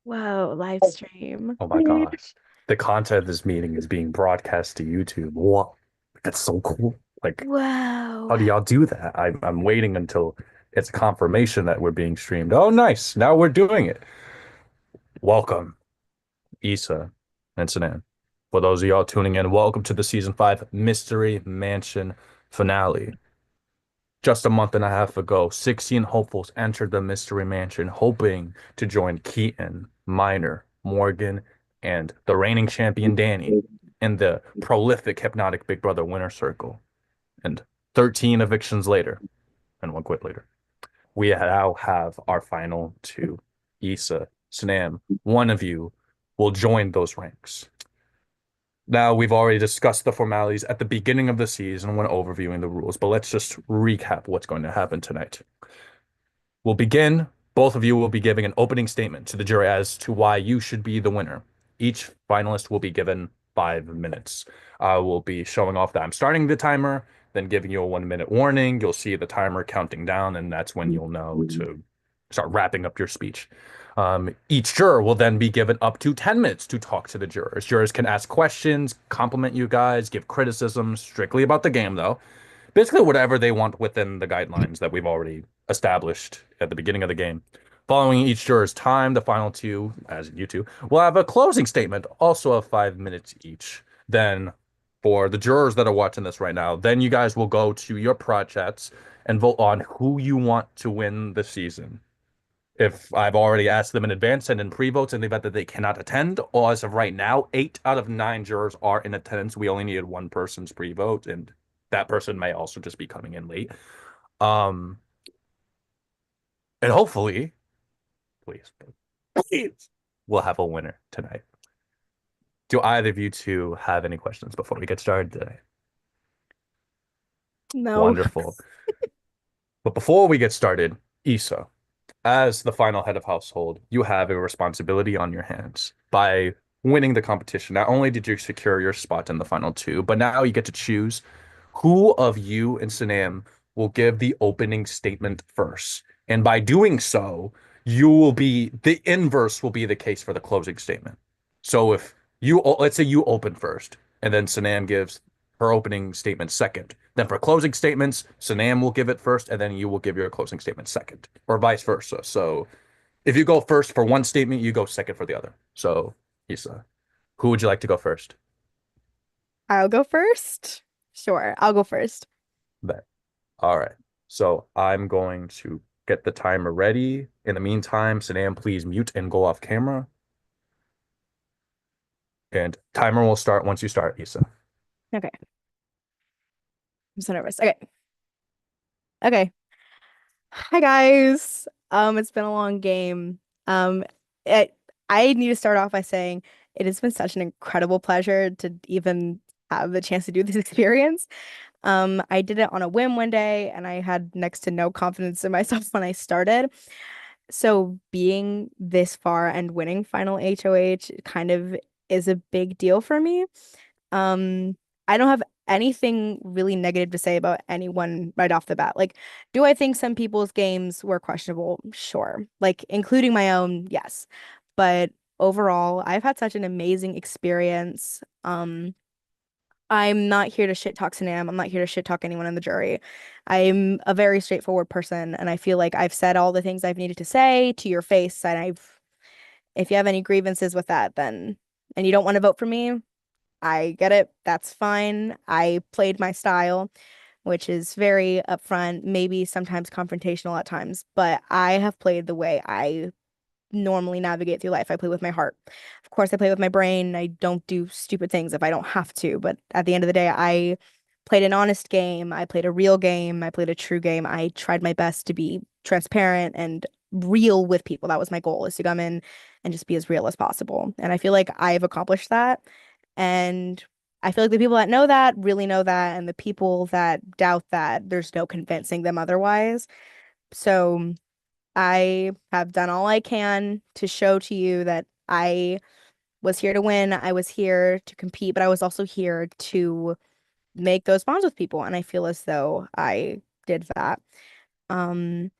Whoa, live stream. Oh my gosh. The content of this meeting is being broadcast to YouTube. What? That's so cool. Like, Whoa. how do y'all do that? I'm waiting until it's confirmation that we're being streamed. Oh, nice. Now we're doing it. Welcome, Issa and Sinan. For those of y'all tuning in, welcome to the season 5 Mystery Mansion finale. Just a month and a half ago, 16 hopefuls entered the Mystery Mansion hoping to join Keaton, Minor, Morgan, and the reigning champion Danny in the prolific Hypnotic Big Brother winner circle. And 13 evictions later, and one quit later, we now have our final two. Issa, Snam, one of you will join those ranks. Now, we've already discussed the formalities at the beginning of the season when overviewing the rules, but let's just recap what's going to happen tonight. We'll begin. Both of you will be giving an opening statement to the jury as to why you should be the winner. Each finalist will be given 5 minutes. I will be showing off that I'm starting the timer, then giving you a 1 minute warning. You'll see the timer counting down, and that's when you'll know to start wrapping up your speech. Each juror will then be given up to 10 minutes to talk to the jurors. Jurors can ask questions, compliment you guys, give criticism, strictly about the game, though. Basically, whatever they want within the guidelines that we've already established at the beginning of the game. Following each juror's time, the final two, as you two, will have a closing statement, also of 5 minutes each. Then, for the jurors that are watching this right now, then you guys will go to your projects and vote on who you want to win the season. If I've already asked them in advance and in pre-votes in the event that they cannot attend, or as of right now, 8 out of 9 jurors are in attendance. We only needed one person's pre-vote, and that person may also just be coming in late. Um, and hopefully, please, please, we'll have a winner tonight. Do either of you two have any questions before we get started today? No. Wonderful. But before we get started, Issa, as the final head of household, you have a responsibility on your hands. By winning the competition, not only did you secure your spot in the final two, but now you get to choose who of you and Sanam will give the opening statement first. And by doing so, you will be the inverse will be the case for the closing statement. So if you, let's say you open first, and then Sanam gives her opening statement second. Then for closing statements, Sanam will give it first, and then you will give your closing statement second, or vice versa. So if you go first for one statement, you go second for the other. So, Issa, who would you like to go first? I'll go first. Sure, I'll go first. Bet. All right. So I'm going to get the timer ready. In the meantime, Sanam, please mute and go off camera. And timer will start once you start, Issa. Okay. I'm so nervous. Okay. Okay. Hi guys. It's been a long game. Um, it I need to start off by saying it has been such an incredible pleasure to even have the chance to do this experience. I did it on a whim one day and I had next to no confidence in myself when I started. So being this far and winning final HOH kind of is a big deal for me. I don't have anything really negative to say about anyone right off the bat. Like, do I think some people's games were questionable? Sure. Like, including my own, yes. But overall, I've had such an amazing experience. I'm not here to shit talk Sanam. I'm not here to shit talk anyone in the jury. I'm a very straightforward person, and I feel like I've said all the things I've needed to say to your face, and if you have any grievances with that, then and you don't want to vote for me, I get it. That's fine. I played my style, which is very upfront, maybe sometimes confrontational at times, but I have played the way I normally navigate through life. I play with my heart. Of course, I play with my brain. I don't do stupid things if I don't have to, but at the end of the day, I played an honest game. I played a real game. I played a true game. I tried my best to be transparent and real with people. That was my goal, is to come in and just be as real as possible. And I feel like I've accomplished that. And I feel like the people that know that really know that, and the people that doubt that, there's no convincing them otherwise. So I have done all I can to show to you that I was here to win. I was here to compete, but I was also here to make those bonds with people. And I feel as though I did that. Um,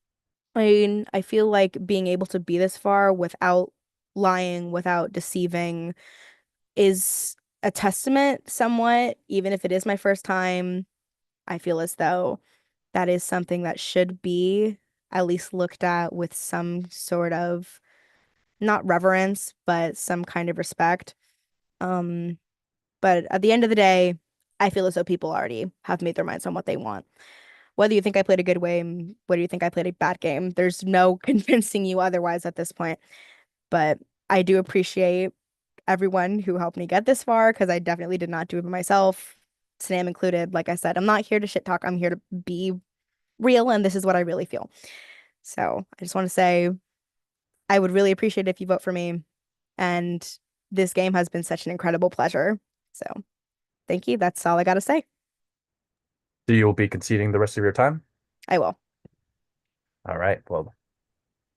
I mean, I feel like being able to be this far without lying, without deceiving is a testament somewhat, even if it is my first time. I feel as though that is something that should be at least looked at with some sort of not reverence, but some kind of respect. Um, but at the end of the day, I feel as though people already have made their minds on what they want. Whether you think I played a good game, whether you think I played a bad game, there's no convincing you otherwise at this point. But I do appreciate everyone who helped me get this far because I definitely did not do it by myself, Sam included. Like I said, I'm not here to shit talk. I'm here to be real, and this is what I really feel. So I just want to say I would really appreciate it if you vote for me. And this game has been such an incredible pleasure. So thank you. That's all I got to say. So you'll be conceding the rest of your time? I will. All right. Well,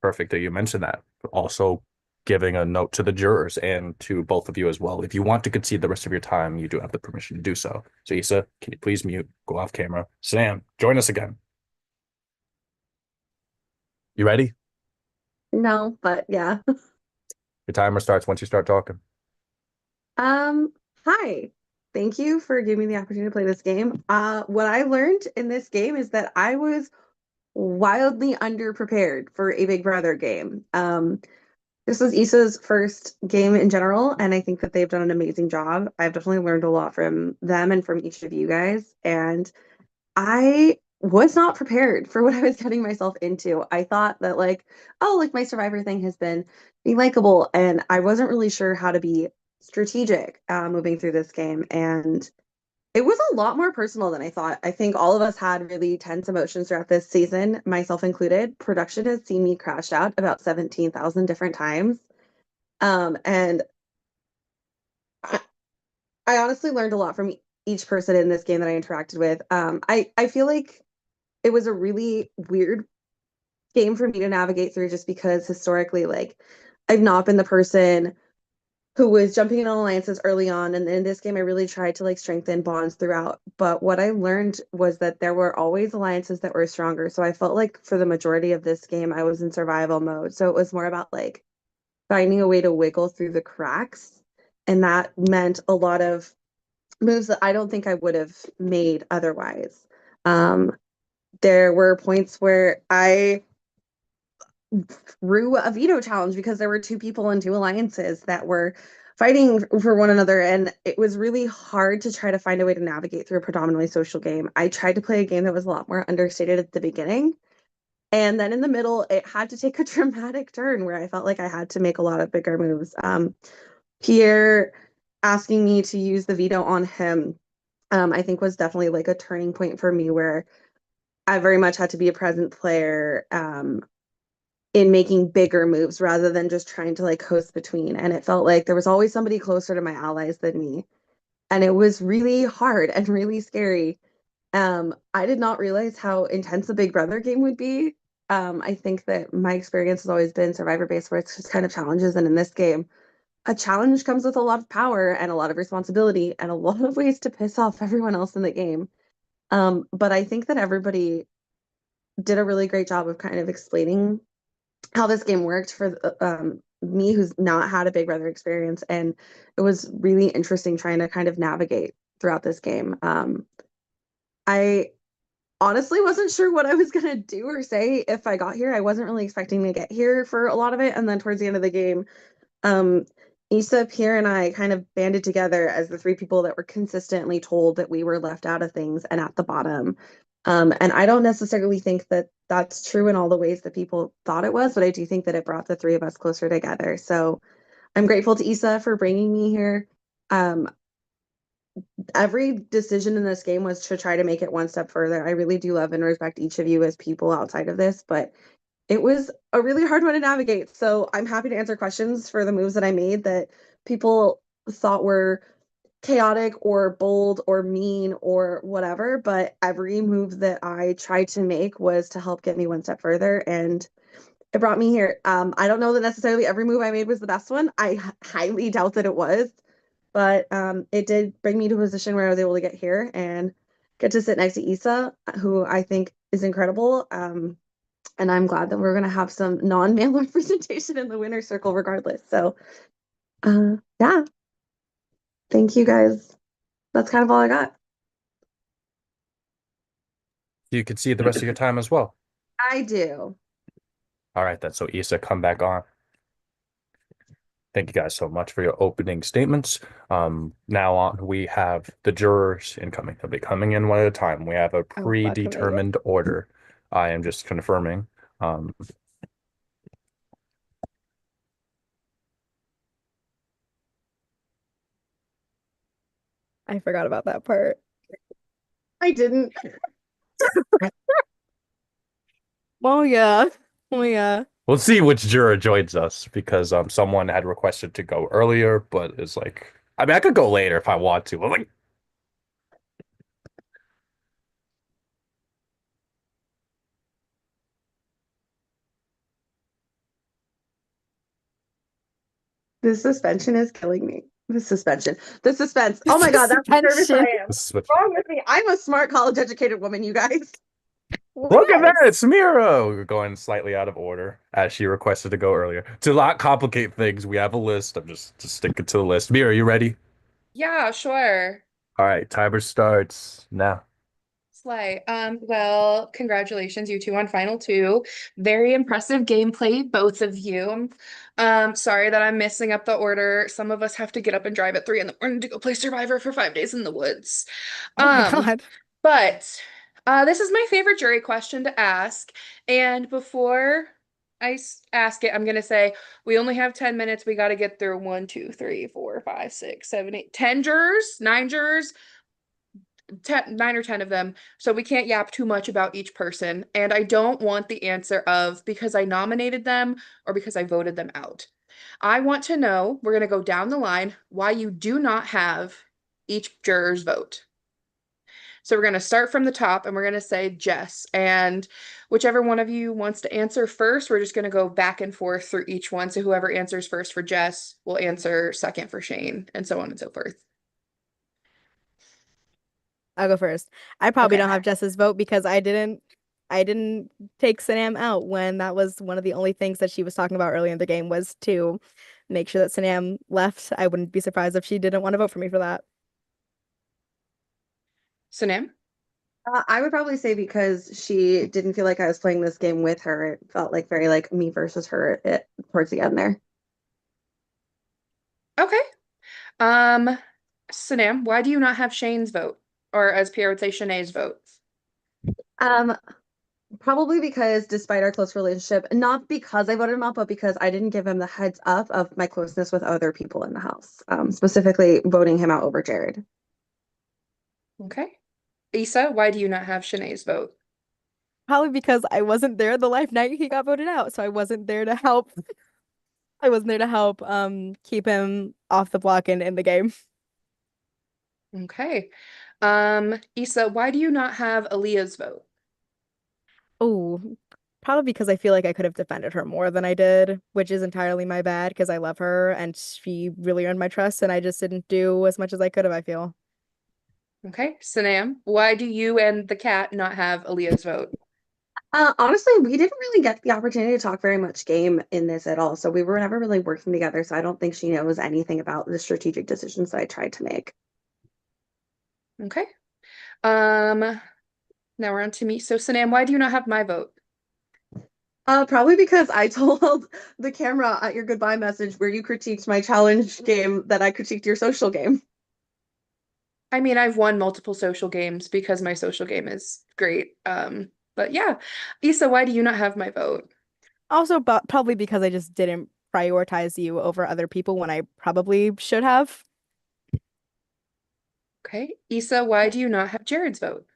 perfect that you mentioned that. Also, giving a note to the jurors and to both of you as well. If you want to concede the rest of your time, you do have the permission to do so. So, Issa, can you please mute, go off camera? Sam, join us again. You ready? No, but yeah. Your timer starts once you start talking. Um, Hi. Thank you for giving me the opportunity to play this game. What I learned in this game is that I was wildly underprepared for a Big Brother game. This was Issa's first game in general, and I think that they've done an amazing job. I've definitely learned a lot from them and from each of you guys, and I was not prepared for what I was getting myself into. I thought that like, oh, like my survivor thing has been be likable, and I wasn't really sure how to be strategic moving through this game. And it was a lot more personal than I thought. I think all of us had really tense emotions throughout this season, myself included. Production has seen me crashed out about 17,000 different times. And I, I honestly learned a lot from each person in this game that I interacted with. I feel like it was a really weird game for me to navigate through just because historically, like, I've not been the person who was jumping in on alliances early on. And in this game, I really tried to like strengthen bonds throughout. But what I learned was that there were always alliances that were stronger. So I felt like for the majority of this game, I was in survival mode. So it was more about like finding a way to wiggle through the cracks. And that meant a lot of moves that I don't think I would have made otherwise. Um, there were points where I threw a veto challenge because there were two people in two alliances that were fighting for one another, and it was really hard to try to find a way to navigate through a predominantly social game. I tried to play a game that was a lot more understated at the beginning, and then in the middle it had to take a dramatic turn where I felt like I had to make a lot of bigger moves. Pierre asking me to use the veto on him, I think was definitely like a turning point for me where I very much had to be a present player in making bigger moves rather than just trying to like coast between. And it felt like there was always somebody closer to my allies than me. And it was really hard and really scary. I did not realize how intense a Big Brother game would be. I think that my experience has always been survivor based where it's just kind of challenges. And in this game, a challenge comes with a lot of power and a lot of responsibility and a lot of ways to piss off everyone else in the game. But I think that everybody did a really great job of kind of explaining how this game worked for me who's not had a Big Brother experience, and it was really interesting trying to kind of navigate throughout this game. I honestly wasn't sure what I was gonna do or say if I got here. I wasn't really expecting to get here for a lot of it, and then towards the end of the game, um, Issa, Pierre, and I kind of banded together as the three people that were consistently told that we were left out of things and at the bottom. And I don't necessarily think that that's true in all the ways that people thought it was, but I do think that it brought the three of us closer together. So I'm grateful to Issa for bringing me here. Um, every decision in this game was to try to make it one step further. I really do love and respect each of you as people outside of this, but it was a really hard one to navigate. So I'm happy to answer questions for the moves that I made that people thought were chaotic or bold or mean or whatever. But every move that I tried to make was to help get me one step further. And it brought me here. I don't know that necessarily every move I made was the best one. I highly doubt that it was. But it did bring me to a position where I was able to get here and get to sit next to Issa, who I think is incredible. And I'm glad that we're going to have some non-male representation in the winner's circle regardless. So, yeah, thank you guys. That's kind of all I got. You can see the rest of your time as well. I do. All right, then. So Issa, come back on. Thank you guys so much for your opening statements. Now on, we have the jurors incoming. They'll be coming in one at a time. We have a Oh, fuck me. predetermined order. I am just confirming. I forgot about that part. I didn't. Oh yeah. Oh yeah. We'll see which juror joins us because someone had requested to go earlier, but it's like, I mean, I could go later if I want to. I'm like, This suspension is killing me. The suspension. The suspense. Oh my God, that's how nervous I Suspension. am. this is what What's wrong with me? I'm a smart college educated woman, you guys. Look at that, Yes. it's Miro. We're going slightly out of order as she requested to go earlier. To not complicate things, we have a list. I'm just sticking to the list. Miro, you ready? Yeah, sure. All right, timer starts now. Slay. Well, congratulations, you two on final two. Very impressive gameplay, both of you. Sorry that I'm messing up the order. Some of us have to get up and drive at 3 in the morning to go play Survivor for 5 days in the woods. Oh my Um, God. but this is my favorite jury question to ask. And before ask it, I'm gonna say we only have 10 minutes. We got to get through 1, 2, 3, 4, 5, 6, 7, 8, 10 jurors, 9 jurors. 9 or 10 of them, so we can't yap too much about each person. And I don't want the answer of because I nominated them or because I voted them out. I want to know, we're going to go down the line, why you do not have each juror's vote. So we're going to start from the top and we're going to say Jess. And whichever one of you wants to answer first, we're just going to go back and forth through each one. So whoever answers first for Jess will answer second for Shane, and so on and so forth. I'll go first. I probably Okay. don't have Jess's vote because I didn't take Sanam out when that was one of the only things that she was talking about earlier in the game was to make sure that Sanam left. I wouldn't be surprised if she didn't want to vote for me for that. Sanam? I would probably say because she didn't feel like I was playing this game with her. It felt like very like me versus her towards the end there. Okay. Sanam, why do you not have Shane's vote? Or as Pierre would say, Shanae's vote? Um, Probably because despite our close relationship, not because I voted him out, but because I didn't give him the heads up of my closeness with other people in the house, specifically voting him out over Jared. Okay. Issa, why do you not have Shanae's vote? Probably because I wasn't there the life night he got voted out, so I wasn't there to help. I wasn't there to help keep him off the block and in the game. Okay. Issa, why do you not have Aaliyah's vote? Oh, probably because I feel like I could have defended her more than I did, which is entirely my bad because I love her and she really earned my trust and I just didn't do as much as I could have, I feel. Okay. Sanam, why do you and the cat not have Aaliyah's vote? Honestly, we didn't really get the opportunity to talk very much game in this at all. So we were never really working together. So I don't think she knows anything about the strategic decisions that I tried to make. Okay. Now we're on to me. So Sanam, why do you not have my vote? Probably because I told the camera at your goodbye message where you critiqued my challenge game that I critiqued your social game. I mean, I've won multiple social games because my social game is great. But yeah. Issa, why do you not have my vote? Also, but probably because I just didn't prioritize you over other people when I probably should have. Okay. Issa, why do you not have Jared's vote?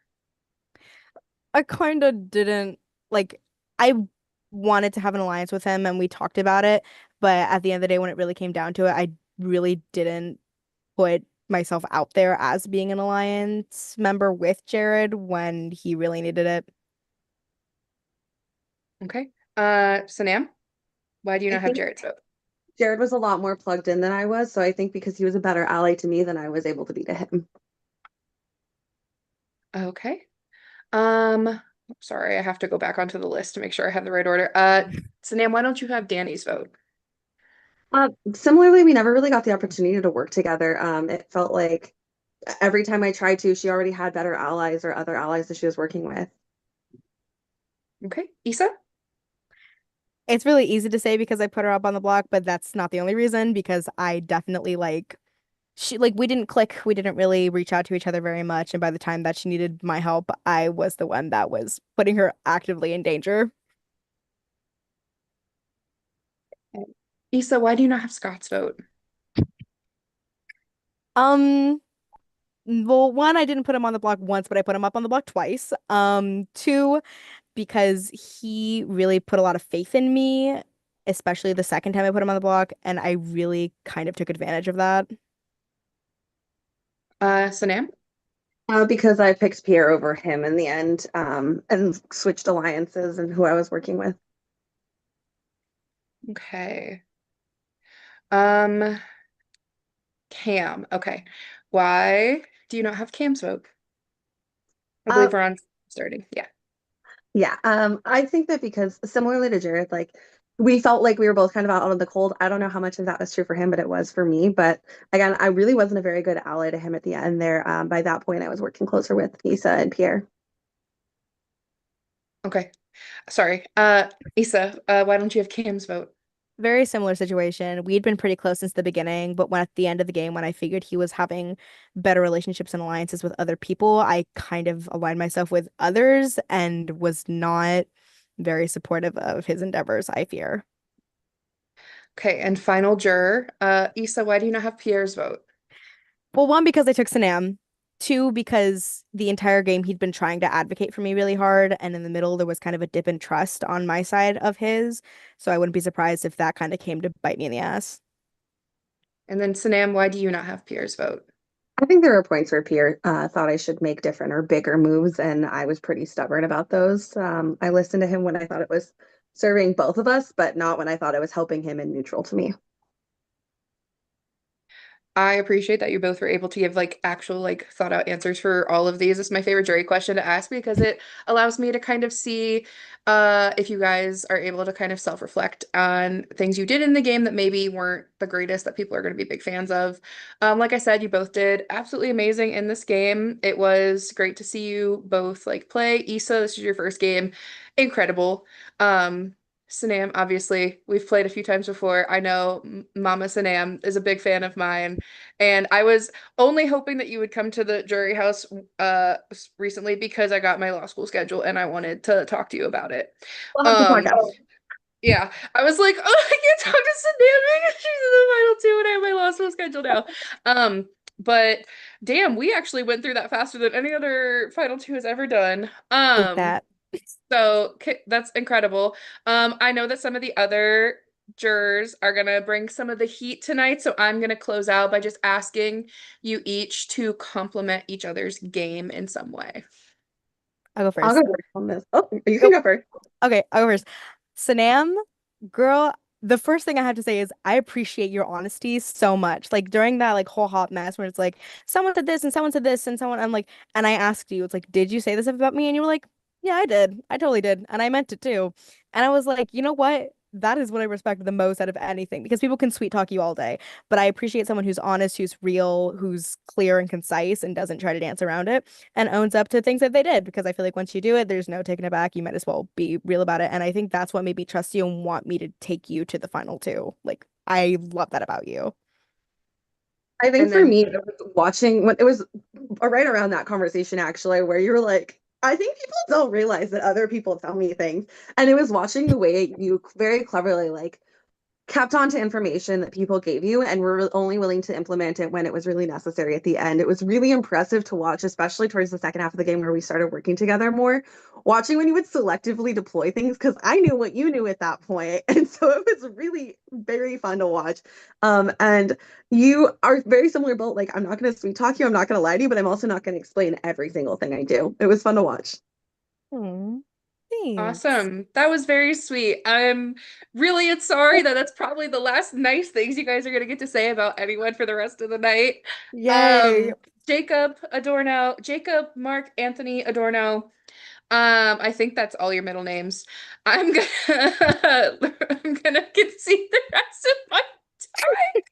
I kind of didn't like I wanted to have an alliance with him and we talked about it, but at the end of the day when it really came down to it, I really didn't put myself out there as being an alliance member with Jared when he really needed it. Okay. Sanam, why do you I not have think Jared's vote? Jared was a lot more plugged in than I was, so I think because he was a better ally to me than I was able to be to him. Okay. Um, Sorry, I have to go back onto the list to make sure I have the right order. Sanam, why don't you have Danny's vote? Similarly, we never really got the opportunity to work together. It felt like every time I tried to, she already had better allies or other allies that she was working with. Okay, Issa? It's really easy to say because I put her up on the block, but that's not the only reason because I definitely we didn't click. We didn't really reach out to each other very much. And by the time that she needed my help, I was the one that was putting her actively in danger. Issa, why do you not have Scott's vote? Um, well, one, I didn't put him on the block once, but I put him up on the block twice. Two, because he really put a lot of faith in me, especially the second time I put him on the block, and I really kind of took advantage of that. Sanam? Because I picked Pierre over him in the end, and switched alliances and who I was working with. Okay. Um, Cam. Okay. Why do you not have Cam's vote? I Uh, believe we're on starting. Yeah. yeah, I think that because similarly to Jared, like we felt like we were both kind of out in the cold. I don't know how much of that was true for him, but it was for me. But again, I really wasn't a very good ally to him at the end there. By that point, I was working closer with Issa and Pierre. Okay. Sorry. Issa, why don't you have Cam's vote? Very similar situation. We'd been pretty close since the beginning, but when at the end of the game, when I figured he was having better relationships and alliances with other people, I kind of aligned myself with others and was not very supportive of his endeavors, I fear. Okay, and final juror. Issa, why do you not have Pierre's vote? Well, one, because I took Sanam. Two, because the entire game he'd been trying to advocate for me really hard, and in the middle there was kind of a dip in trust on my side of his, so I wouldn't be surprised if that kind of came to bite me in the ass. And then Sanam, why do you not have Pierre's vote? I think there were points where Pierre thought I should make different or bigger moves, and I was pretty stubborn about those. I listened to him when I thought it was serving both of us, but not when I thought it was helping him and neutral to me. I appreciate that you both were able to give like actual like thought out answers for all of these. It's my favorite jury question to ask because it allows me to kind of see if you guys are able to kind of self-reflect on things you did in the game that maybe weren't the greatest that people are going to be big fans of. Like I said, you both did absolutely amazing in this game. It was great to see you both like play. Issa, this is your first game. Incredible. Um, Sanam, obviously, we've played a few times before. I know Mama Sanam is a big fan of mine. And I was only hoping that you would come to the jury house recently because I got my law school schedule and I wanted to talk to you about it. We'll have to talk Um, out. yeah, I was like, oh, I can't talk to Sanam because she's in the final two and I have my law school schedule now. But damn, we actually went through that faster than any other final two has ever done. Take that. So that's incredible. I know that some of the other jurors are gonna bring some of the heat tonight, so I'm gonna close out by just asking you each to compliment each other's game in some way. I'll go I'll first. go first on this. Oh, you can Nope. go first. Okay, I'll go first. Sanam, girl, the first thing I have to say is I appreciate your honesty so much. Like during that like whole hot mess where it's like someone said this and someone said this and someone I'm like and I asked you, it's like, did you say this about me? And you were like, yeah, I did. I totally did. And I meant it too. And I was like, you know what? That is what I respect the most out of anything because people can sweet talk you all day, but I appreciate someone who's honest, who's real, who's clear and concise and doesn't try to dance around it and owns up to things that they did because I feel like once you do it, there's no taking it back. You might as well be real about it. And I think that's what made me trust you and want me to take you to the final two. Like, I love that about you. I think And for then me, it was watching when it was right around that conversation actually, where you were like, I think people don't realize that other people tell me things. And it was watching the way you very cleverly like kept on to information that people gave you and were only willing to implement it when it was really necessary at the end. It was really impressive to watch, especially towards the second half of the game where we started working together more. Watching when you would selectively deploy things because I knew what you knew at that point. And so it was really very fun to watch. And you are very similar, but like, I'm not going to sweet talk you. I'm not going to lie to you, but I'm also not going to explain every single thing I do. It was fun to watch. Hmm. Thanks. awesome. That was very sweet. I'm really sorry that that's probably the last nice things you guys are gonna get to say about anyone for the rest of the night. Yay. Jacob Adorno, Jacob Mark Anthony Adorno. I think that's all your middle names. I'm gonna I'm gonna concede the rest of my time.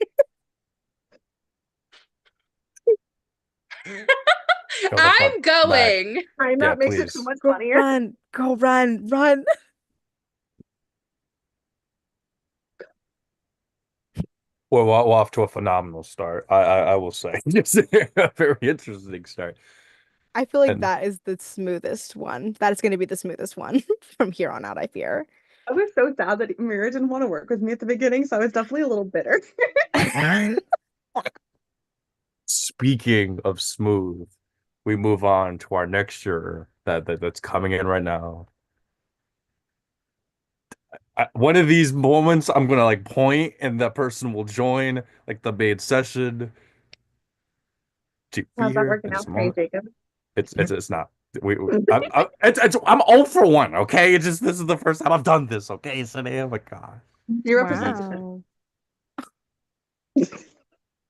Go the I'm fuck back. going. Right, Yeah, that makes it please. so much Go funnier. run, go run, run. Well, we're off to a phenomenal start. I will say, it's a very interesting start. I feel like And that is the smoothest one. That is going to be the smoothest one from here on out, I fear. I was so sad that Mira didn't want to work with me at the beginning, so I was definitely a little bitter. speaking of smooth, we move on to our next juror that's coming in right now. One of these moments, I'm gonna like point, and that person will join like the main session. To be How's that here working in just out a for you, moment. Jacob? It's not. I'm 0 for 1. Okay, it's just this is the first time I've done this. Okay, Sine, oh my god. Your representation. Wow.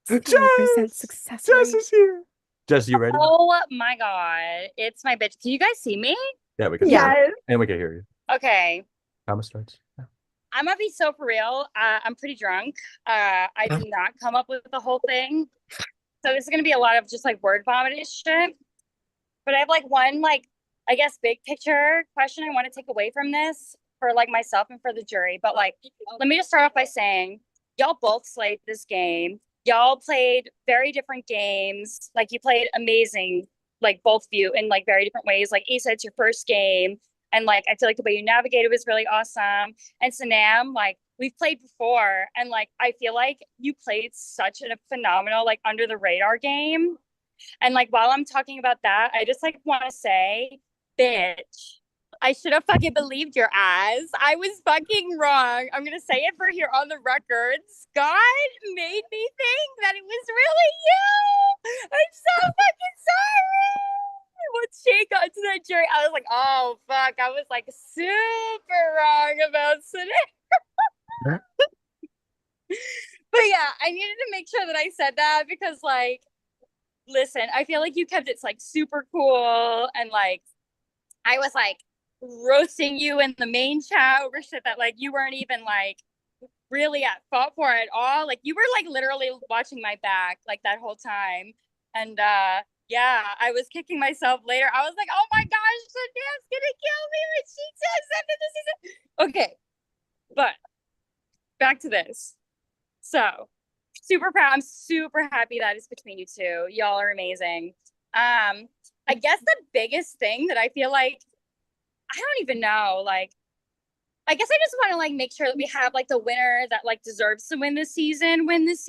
Jess, 0% success Jess rate. is here. Jess, you ready? Oh my God. It's my bitch. Can you guys see me? Yeah, we can. Yeah. See you. And we can hear you. Okay. Timer starts. Yeah. I'm gonna be so for real. I'm pretty drunk. I did not come up with the whole thing. So this is gonna be a lot of just like word vomit shit. But I have like one like I guess big picture question I want to take away from this for like myself and for the jury. But like let me just start off by saying y'all both slayed this game. Y'all played very different games. Like you played amazing, like both of you in like very different ways. Like Issa, it's your first game. And like I feel like the way you navigated was really awesome. And Sanam, like we've played before, and like I feel like you played such a phenomenal, like under the radar game. And like while I'm talking about that, I just like want to say, bitch, I should have fucking believed your ass. I was fucking wrong. I'm gonna say it for here on the record. Scott made me think that it was really you. I'm so fucking sorry. Once Shay got to that jury, I was like, oh fuck. I was like super wrong about Sinead. But yeah, I needed to make sure that I said that because like listen, I feel like you kept it like super cool, and like I was like roasting you in the main chat over shit that like you weren't even like really at fault for at all. Like you were like literally watching my back like that whole time. And yeah, I was kicking myself later. I was like, oh my gosh, Shanan's gonna kill me when she says that. Okay, but back to this. So super proud. I'm super happy that it's between you two. Y'all are amazing. I guess the biggest thing that I feel like I don't even know, like I guess I just want to like make sure that we have like the winner that like deserves to win this season. Because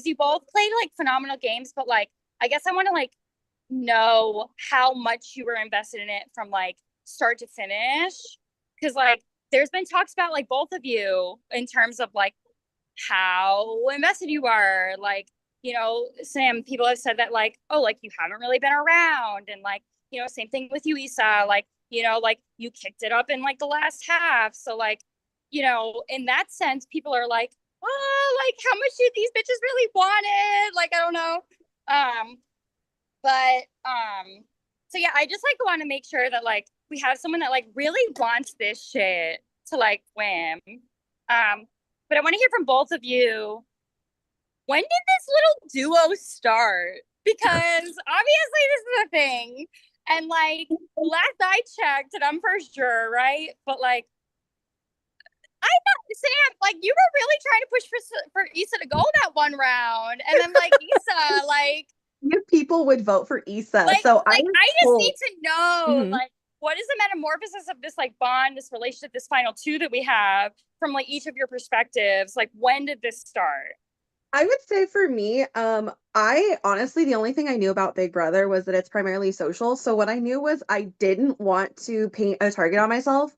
you both played like phenomenal games, but like I guess I want to like know how much you were invested in it from like start to finish. Because like there's been talks about like both of you in terms of like how invested you are. Like, you know, Sam, people have said that like, oh, like you haven't really been around. And like, you know, same thing with you, Issa. Like, you know, like you kicked it up in like the last half. So like, you know, in that sense, people are like, oh, like how much did these bitches really want it? Like, I don't know. So yeah, I just like want to make sure that like we have someone that like really wants this shit to like win. But I want to hear from both of you. When did this little duo start? Because obviously this is a thing. And like last I checked, and I'm first juror, right? But like I thought Sam, like you were really trying to push for Issa to go that one round. And then like Issa, like If people would vote for Issa. like, So I just need to know Mhm. like what is the metamorphosis of this like bond, this relationship, this final two that we have from like each of your perspectives? Like when did this start? I would say for me, I honestly, the only thing I knew about Big Brother was that it's primarily social. So what I knew was I didn't want to paint a target on myself.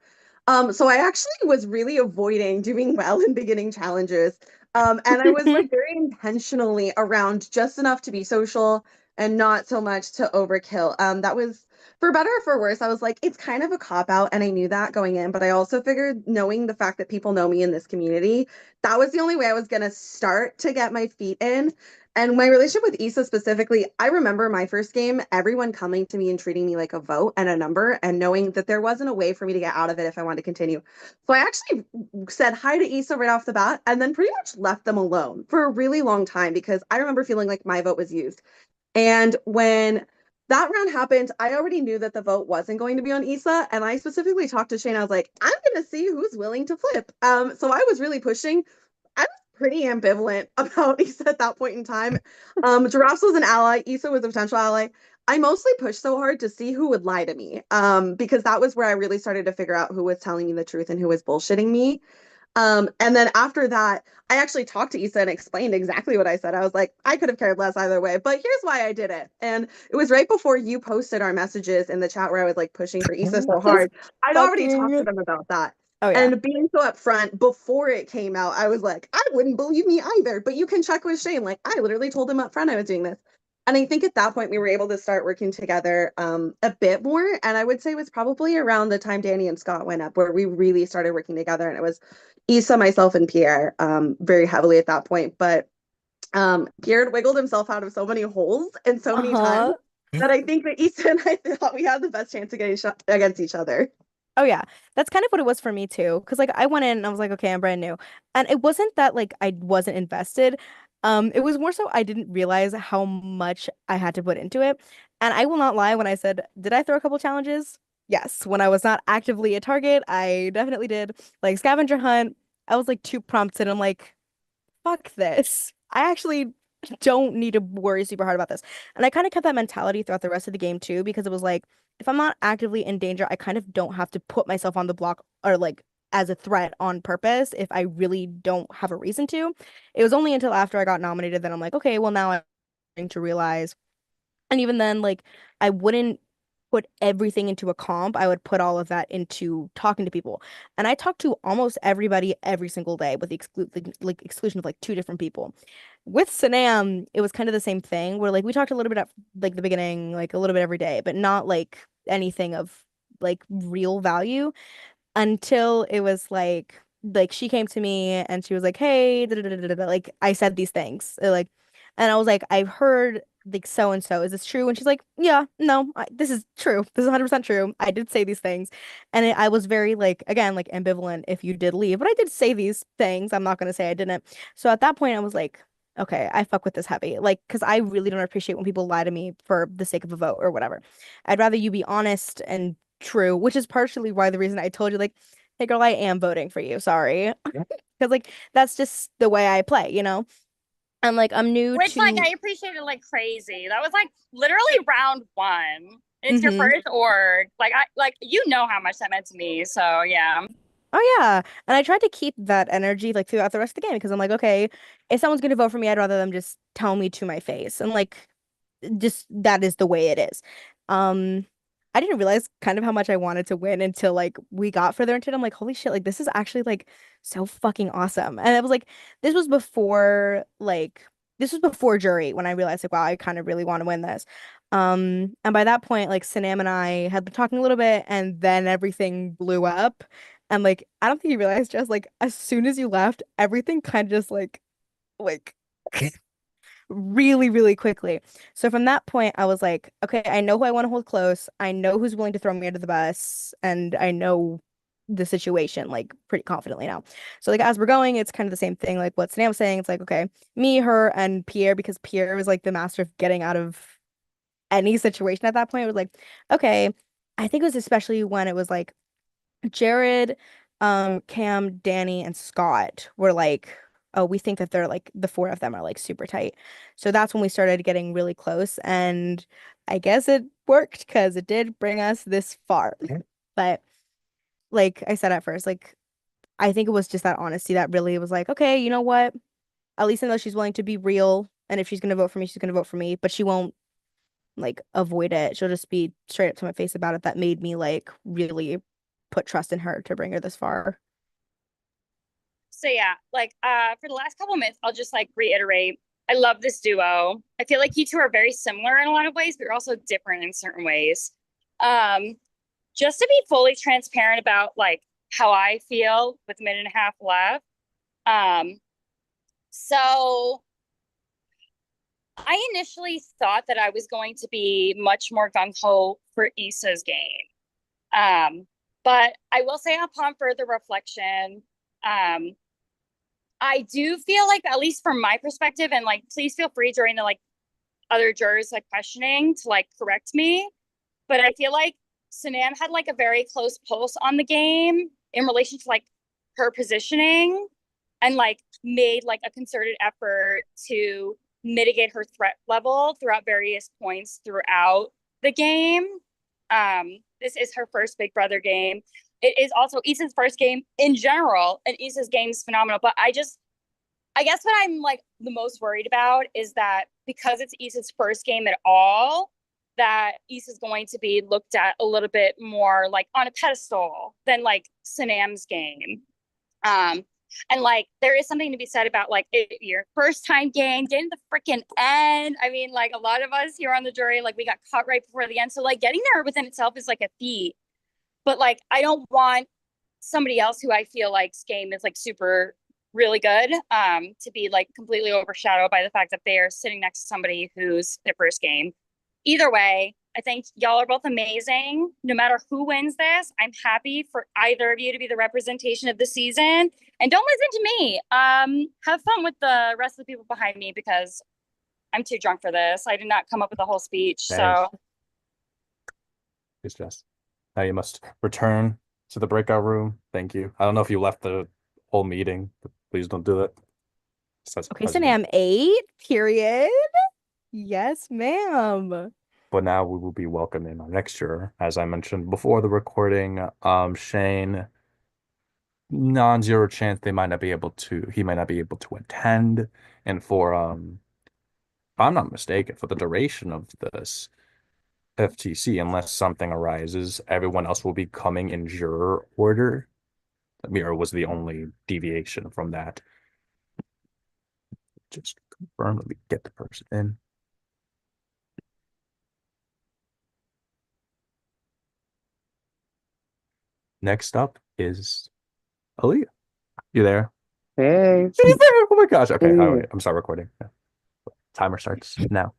So I actually was really avoiding doing well in beginning challenges. And I was like very intentionally around just enough to be social and not so much to overkill. That was for better or for worse. I was like, it's kind of a cop out, and I knew that going in, but I also figured knowing the fact that people know me in this community, that was the only way I was going to start to get my feet in. And my relationship with Issa specifically, I remember my first game, everyone coming to me and treating me like a vote and a number, and knowing that there wasn't a way for me to get out of it if I wanted to continue. So I actually said hi to Issa right off the bat and then pretty much left them alone for a really long time because I remember feeling like my vote was used. And when that round happened, I already knew that the vote wasn't going to be on Issa. And I specifically talked to Shane. I was like, I'm going to see who's willing to flip. So I was really pushing. I was pretty ambivalent about Issa at that point in time. Giraffes was an ally. Issa was a potential ally. I mostly pushed so hard to see who would lie to me, because that was where I really started to figure out who was telling me the truth and who was bullshitting me. And then after that, I actually talked to Issa and explained exactly what I said. I was like, I could have cared less either way, but here's why I did it. And it was right before you posted our messages in the chat where I was like pushing for Issa so hard. I'd already talked to them about that. Oh yeah. And being so upfront before it came out, I was like, I wouldn't believe me either. But you can check with Shane. Like, I literally told him up front I was doing this. And I think at that point we were able to start working together a bit more. And I would say it was probably around the time Danny and Scott went up where we really started working together. And it was Issa, myself, and Pierre very heavily at that point. But Pierre had wiggled himself out of so many holes and so many times that I think that Issa and I thought we had the best chance of getting against each other. Oh yeah, that's kind of what it was for me too. Because like I went in and I was like, okay, I'm brand new, and it wasn't that like I wasn't invested. It was more so I didn't realize how much I had to put into it. And I will not lie when I said, did I throw a couple challenges? Yes. When I was not actively a target, I definitely did. Like scavenger hunt, I was like 2 prompts and I'm like, fuck this. I actually don't need to worry super hard about this. And I kind of kept that mentality throughout the rest of the game too, because it was like, if I'm not actively in danger, I kind of don't have to put myself on the block or like as a threat on purpose if I really don't have a reason to. It was only until after I got nominated that I'm like, okay, well now I'm starting to realize. And even then, like I wouldn't put everything into a comp. I would put all of that into talking to people. And I talked to almost everybody every single day with the exclusion of like 2 different people. With Sanam, it was kind of the same thing where like we talked a little bit at like the beginning, like a little bit every day, but not like anything of like real value until it was like she came to me and she was like, "Hey, da, da, da, da, da," like I said these things, like, and I was like, "I've heard like so and so. Is this true?" And she's like, "Yeah, no, this is true. This is 100% true. I did say these things," and I was very like again like ambivalent if you did leave, but I did say these things. I'm not gonna say I didn't. So at that point, I was like, okay, I fuck with this heavy, like, because I really don't appreciate when people lie to me for the sake of a vote or whatever. I'd rather you be honest and true, which is partially why the reason I told you, like, hey girl, I am voting for you. Sorry. Because like that's just the way I play, you know? And like I'm new Which to like I appreciated like crazy. That was like literally round one. It's your first org. Like I like you know how much that meant to me. So yeah. Oh yeah. And I tried to keep that energy like throughout the rest of the game because I'm like, okay, if someone's gonna vote for me, I'd rather them just tell me to my face. And like just that is the way it is. Um I didn't realize kind of how much I wanted to win until like we got further into it. I'm like, holy shit, like this is actually like so fucking awesome. And it was like this was before like this was before jury when I realized like wow, I kind of really want to win this. And by that point, like Sanam and I had been talking a little bit and then everything blew up. And like I don't think you realized just like as soon as you left, everything kind of just like really, really quickly. So from that point, I was like, okay, I know who I want to hold close. I know who's willing to throw me under the bus, and I know the situation like pretty confidently now. So like as we're going, it's kind of the same thing. Like what Sam was saying, it's like okay, me, her, and Pierre, because Pierre was like the master of getting out of any situation at that point. It was like, okay, I think it was especially when it was like Jared, Cam, Danny, and Scott were like, oh, we think that they're like the 4 of them are like super tight. So that's when we started getting really close. And I guess it worked because it did bring us this far. But like I said at first, like I think it was just that honesty that really was like, okay, you know what? At least I know she's willing to be real. And if she's gonna vote for me, she's gonna vote for me. But she won't like avoid it. She'll just be straight up to my face about it. That made me like really put trust in her to bring her this far. So yeah, like for the last couple minutes, I'll just like reiterate. I love this duo. I feel like you two are very similar in a lot of ways, but you're also different in certain ways. Just to be fully transparent about like how I feel with a minute and a half left. So, I initially thought that I was going to be much more gung-ho for Issa's game. But I will say upon further reflection, I do feel like, at least from my perspective, and like please feel free during the like other jurors like questioning to like correct me, but I feel like Sanam had like a very close pulse on the game in relation to like her positioning and like made like a concerted effort to mitigate her threat level throughout various points throughout the game. This is her first Big Brother game. It is also Issa's first game in general, and Issa's game is phenomenal. But I guess what I'm like the most worried about is that because it's Issa's first game at all, that Issa's going to be looked at a little bit more like on a pedestal than like Sanam's game. And like there is something to be said about like your first time game, getting the freaking end. I mean, like a lot of us here on the jury, like we got caught right before the end. So like getting there within itself is like a feat. But like I don't want somebody else who I feel like's game is like super really good to be like completely overshadowed by the fact that they are sitting next to somebody who's their first game. Either way, I think y'all are both amazing. No matter who wins this, I'm happy for either of you to be the representation of the season. And don't listen to me. Have fun with the rest of the people behind me because I'm too drunk for this. I did not come up with a whole speech. So It's just now you must return to the breakout room. Thank you. I don't know if you left the whole meeting, but please don't do that. Okay, Sanam 8, period. Yes, ma'am. But now we will be welcoming our next juror. As I mentioned before the recording, Shane, non-zero chance he might not be able to attend. And for if I'm not mistaken, for the duration of this FTC, unless something arises, everyone else will be coming in juror order. Mira was the only deviation from that. Just confirm that we get the person in. Next up is Aaliyah. You there? Hey. She's there. Oh my gosh. Okay. Hey. All right. I'm sorry recording. Yeah. Timer starts now.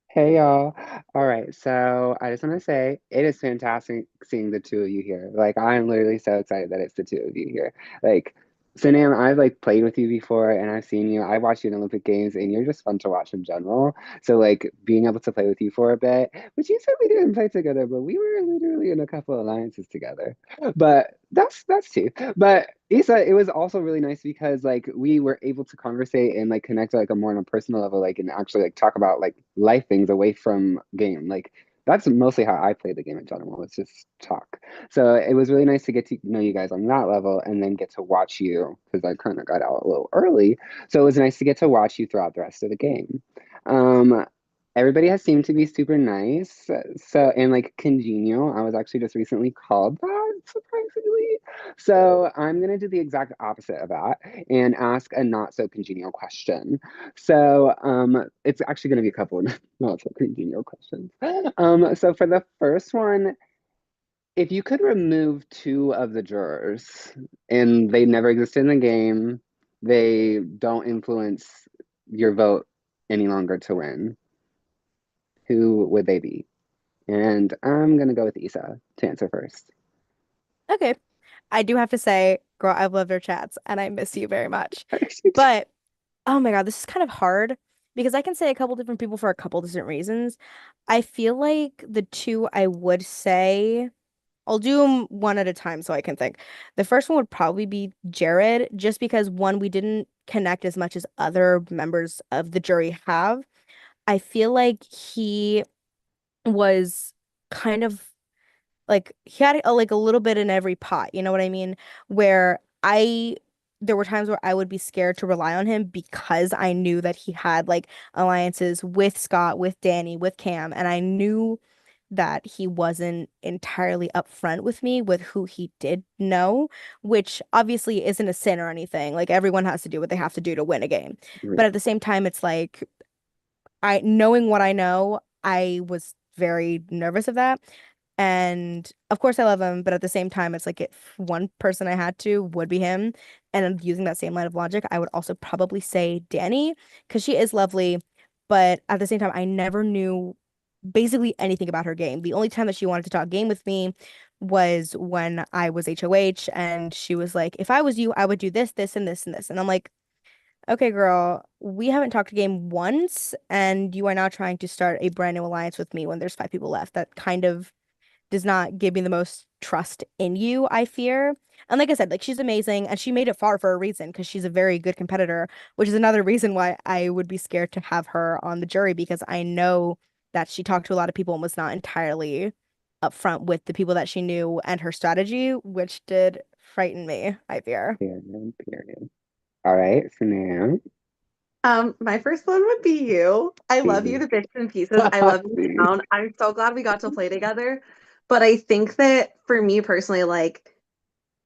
Hey y'all. All right, so I just want to say it is fantastic seeing the two of you here. Like I'm literally so excited that it's the two of you here. Like Sanam, I've like played with you before and I've seen you. I watched you in Olympic Games and you're just fun to watch in general. So like being able to play with you for a bit, which you said we didn't play together, but we were literally in a couple alliances together. But that's two. But Issa, it was also really nice because like we were able to conversate and like connect like a more on a personal level, like and actually like talk about like life things away from game. Like that's mostly how I play the game in general. It's just talk. So it was really nice to get to know you guys on that level and then get to watch you because I kind of got out a little early. So it was nice to get to watch you throughout the rest of the game. Everybody has seemed to be super nice. So and like congenial. I was actually just recently called that, surprisingly. So I'm gonna do the exact opposite of that and ask a not so congenial question. So it's actually gonna be a couple of not so congenial questions. So for the first one, if you could remove two of the jurors and they never existed in the game, they don't influence your vote any longer to win, who would they be? And I'm gonna go with Issa to answer first. Okay. I do have to say, girl, I've loved our chats and I miss you very much. But oh my God, this is kind of hard because I can say a couple different people for a couple different reasons. I feel like the two I would say, I'll do them one at a time so I can think. The first one would probably be Jared, just because one, we didn't connect as much as other members of the jury have. I feel like he was kind of like he had like a little bit in every pot, you know what I mean? Where there were times where I would be scared to rely on him because I knew that he had like alliances with Scott, with Danny, with Cam, and I knew that he wasn't entirely upfront with me with who he did know, which obviously isn't a sin or anything. Like everyone has to do what they have to do to win a game. But at the same time, it's like knowing what I know, I was very nervous of that. And of course, I love him, but at the same time, it's like if one person I had to would be him. And using that same line of logic, I would also probably say Danny because she is lovely. but at the same time, I never knew basically anything about her game. The only time that she wanted to talk game with me was when I was HOH, and she was like, if I was you, I would do this, this, and this, and this. And I'm like, okay, girl, we haven't talked game once, and you are now trying to start a brand new alliance with me when there's 5 people left. That kind of does not give me the most trust in you, I fear. And like I said, like she's amazing and she made it far for a reason because she's a very good competitor, which is another reason why I would be scared to have her on the jury because I know that she talked to a lot of people and was not entirely upfront with the people that she knew and her strategy, which did frighten me, I fear. Period, period. All right, so now, My first one would be you. I love you to bits and pieces. I love you See. down. I'm so glad we got to play together. But I think that for me personally, like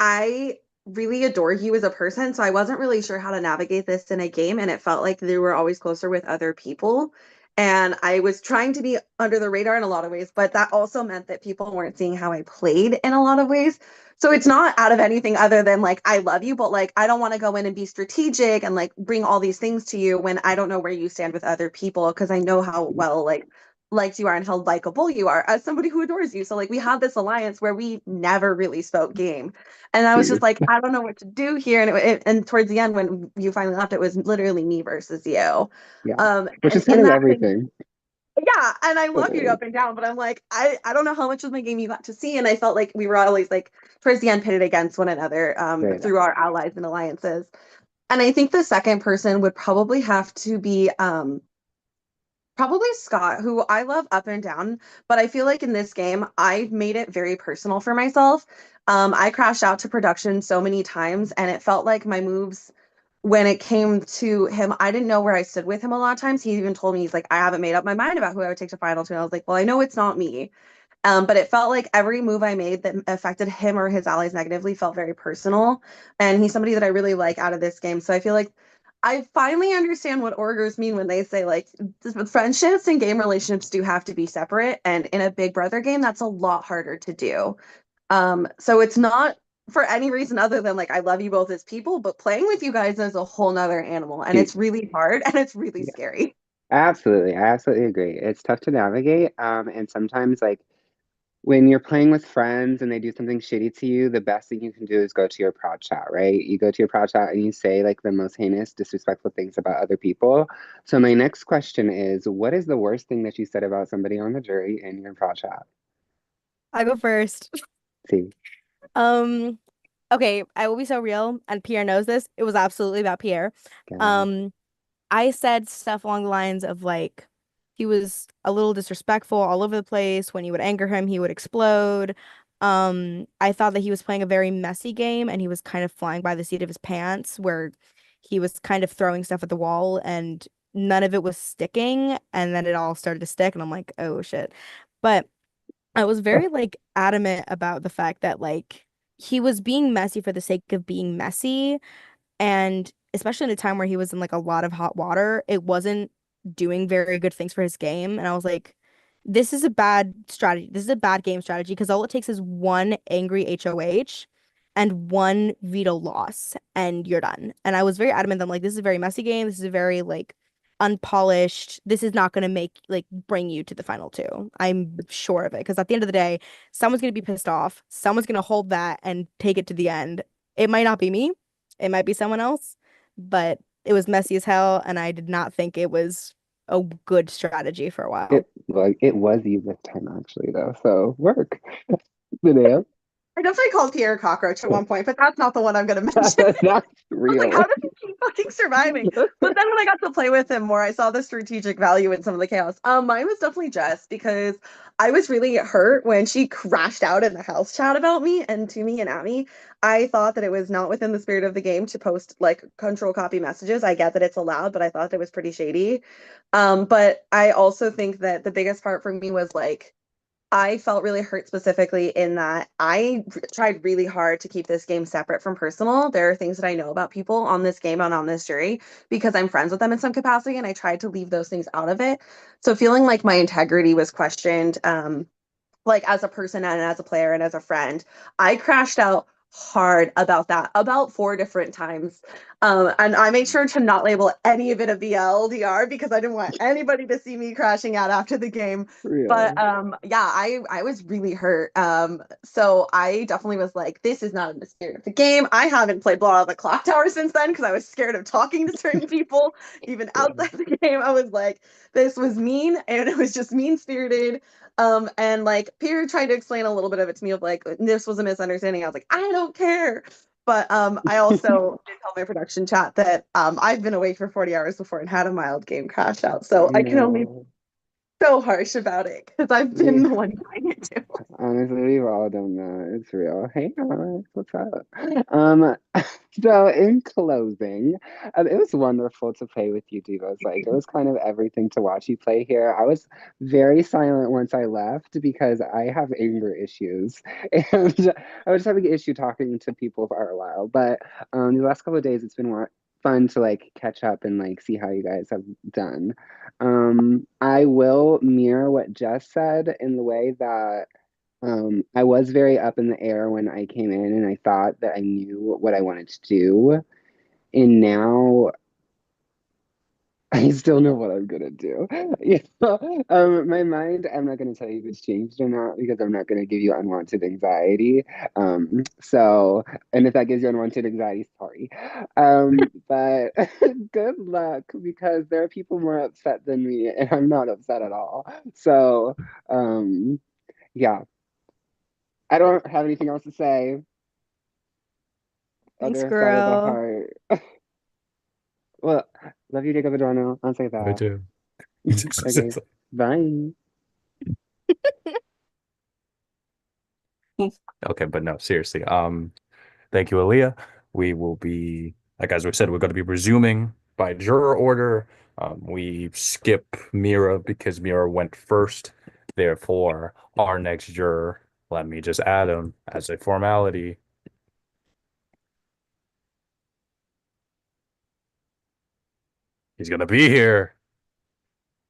I really adore you as a person, so I wasn't really sure how to navigate this in a game, and it felt like they were always closer with other people. And I was trying to be under the radar in a lot of ways, but that also meant that people weren't seeing how I played in a lot of ways. So it's not out of anything other than like I love you, but like I don't want to go in and be strategic and like bring all these things to you when I don't know where you stand with other people because I know how well like liked you are and how likable you are as somebody who adores you. So like we had this alliance where we never really spoke game. And I was just like, I don't know what to do here. And towards the end, when you finally left, it was literally me versus you. Yeah, which And is kind in of that thing, everything. yeah, and I love you Totally. up and down, but I'm like, I don't know how much of my game you got to see. And I felt like we were always like towards the end pitted against one another Right. through our allies and alliances. And I think the second person would probably have to be probably Scott, who I love up and down, but I feel like in this game, I made it very personal for myself. I crashed out to production so many times, and it felt like my moves, when it came to him, I didn't know where I stood with him a lot of times. He even told me, he's like, I haven't made up my mind about who I would take to final two. And I was like, well, I know it's not me. But it felt like every move I made that affected him or his allies negatively felt very personal. And he's somebody that I really like out of this game. So I feel like I finally understand what orgers mean when they say like friendships and game relationships do have to be separate. And in a Big Brother game, that's a lot harder to do. So it's not for any reason other than like I love you both as people, but playing with you guys is a whole nother animal. And it's really hard and it's really Yeah. scary. Absolutely. I absolutely agree. It's tough to navigate. And sometimes like when you're playing with friends and they do something shitty to you, the best thing you can do is go to your prod chat, right? You go to your prod chat and you say like the most heinous, disrespectful things about other people. So my next question is, what is the worst thing that you said about somebody on the jury in your prod chat? I go first. See, Um, okay, I will be so real, and Pierre knows this. It was absolutely about Pierre. guys. Um, I said stuff along the lines of like he was a little disrespectful all over the place. When you would anger him, he would explode. I thought that he was playing a very messy game and he was kind of flying by the seat of his pants, where he was kind of throwing stuff at the wall and none of it was sticking, and then it all started to stick, and I'm like, oh shit. But I was very like adamant about the fact that like he was being messy for the sake of being messy, and especially in a time where he was in like a lot of hot water, it wasn't doing very good things for his game. And I was like, this is a bad strategy. This is a bad game strategy because all it takes is one angry HOH and one veto loss and you're done. And I was very adamant that I'm like, this is a very messy game. This is a very like unpolished. This is not going to make like bring you to the final two. I'm sure of it because at the end of the day, someone's going to be pissed off. Someone's going to hold that and take it to the end. It might not be me. It might be someone else, but it was messy as hell, and I did not think it was a good strategy for a while. It was you this time actually though, so work. Linnea. I definitely called Pierre a cockroach at one point, but that's not the one I'm going to mention. That's I was like, how real. does he keep fucking surviving? But then when I got to play with him more, I saw the strategic value in some of the chaos. Mine was definitely Jess because I was really hurt when she crashed out in the house chat about me and to me and at me. I thought that it was not within the spirit of the game to post like control copy messages. I get that it's allowed, but I thought it was pretty shady. But I also think that the biggest part for me was like I felt really hurt specifically in that tried really hard to keep this game separate from personal. There are things that I know about people on this game and on this jury because I'm friends with them in some capacity, and I tried to leave those things out of it. So feeling like my integrity was questioned, like as a person and as a player and as a friend, I crashed out hard about that about 4 different times. And I made sure to not label any of it a VLDR because I didn't want anybody to see me crashing out after the game. But Real. yeah, I was really hurt. So I definitely was like, this is not in the spirit of the game. I haven't played Blood on the Clock Tower since then because I was scared of talking to certain people, even outside the game. I was like, this was mean and it was just mean spirited. And like Peter tried to explain a little bit of it to me of like this was a misunderstanding. I was like, I don't care. But I also did tell my production chat that I've been awake for 40 hours before and had a mild game crash out. So I can only be No. so harsh about it because I've been Yeah. the one doing it too. Honestly, we've all done that. It's real. Hey guys, what's up? So in closing, it was wonderful to play with you, Divas. Like it was kind of everything to watch you play here. I was very silent once I left because I have anger issues, and I was just having an issue talking to people for a while. But the last couple of days, it's been fun to like catch up and like see how you guys have done. I will mirror what Jess said in the way that I was very up in the air when I came in and I thought that I knew what I wanted to do. And now I still know what I'm gonna do. You know? My mind, I'm not gonna tell you if it's changed or not because I'm not gonna give you unwanted anxiety. So, and if that gives you unwanted anxiety, sorry. But good luck because there are people more upset than me, and I'm not upset at all. So, yeah, I don't have anything else to say. Thanks, Other side of the girl. heart. Well, love you, Jacob Adorno. I'll say Me that. too. Okay, bye. Okay, but no, seriously. Thank you, Aaliyah. We will be, like as we said, we're going to be resuming by juror order. We skip Mira because Mira went first. Therefore, our next juror, let me just add him as a formality. He's gonna be here.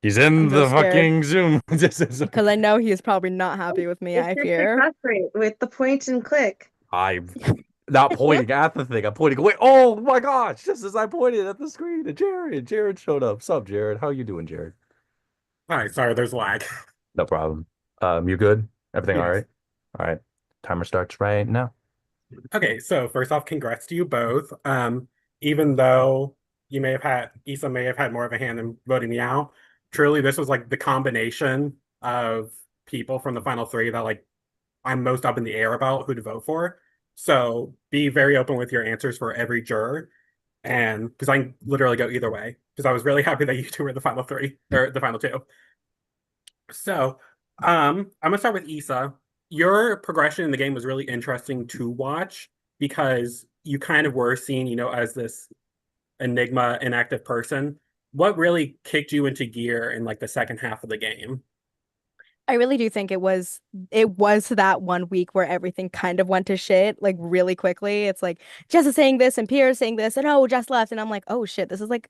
He's in I'm so the scared fucking Zoom. because I know he's probably not happy with me, It's I your fear. success rate with the point and click. I'm not pointing at the thing. I'm pointing away. Oh my gosh! Just as I pointed at the screen, and Jared showed up. Sup, Jared? How you doing, Jared? Hi, sorry, there's lag. No problem. You good? Everything all Yes. right? All right. Timer starts right now. Okay, so first off, congrats to you both. Even though Issa may have had more of a hand in voting me out, truly this was like the combination of people from the final three that like I'm most up in the air about who to vote for. So be very open with your answers for every juror. And because I can literally go either way, because I was really happy that you two were the final three or the final two. So, I'm gonna start with Issa. Your progression in the game was really interesting to watch because you kind of were seen, as this enigma, inactive person. What really kicked you into gear in like the second half of the game? I really do think it was that 1 week where everything kind of went to shit like really quickly. It's like Jess is saying this and Pierre's saying this and oh Jess left and I'm like, oh shit, this is like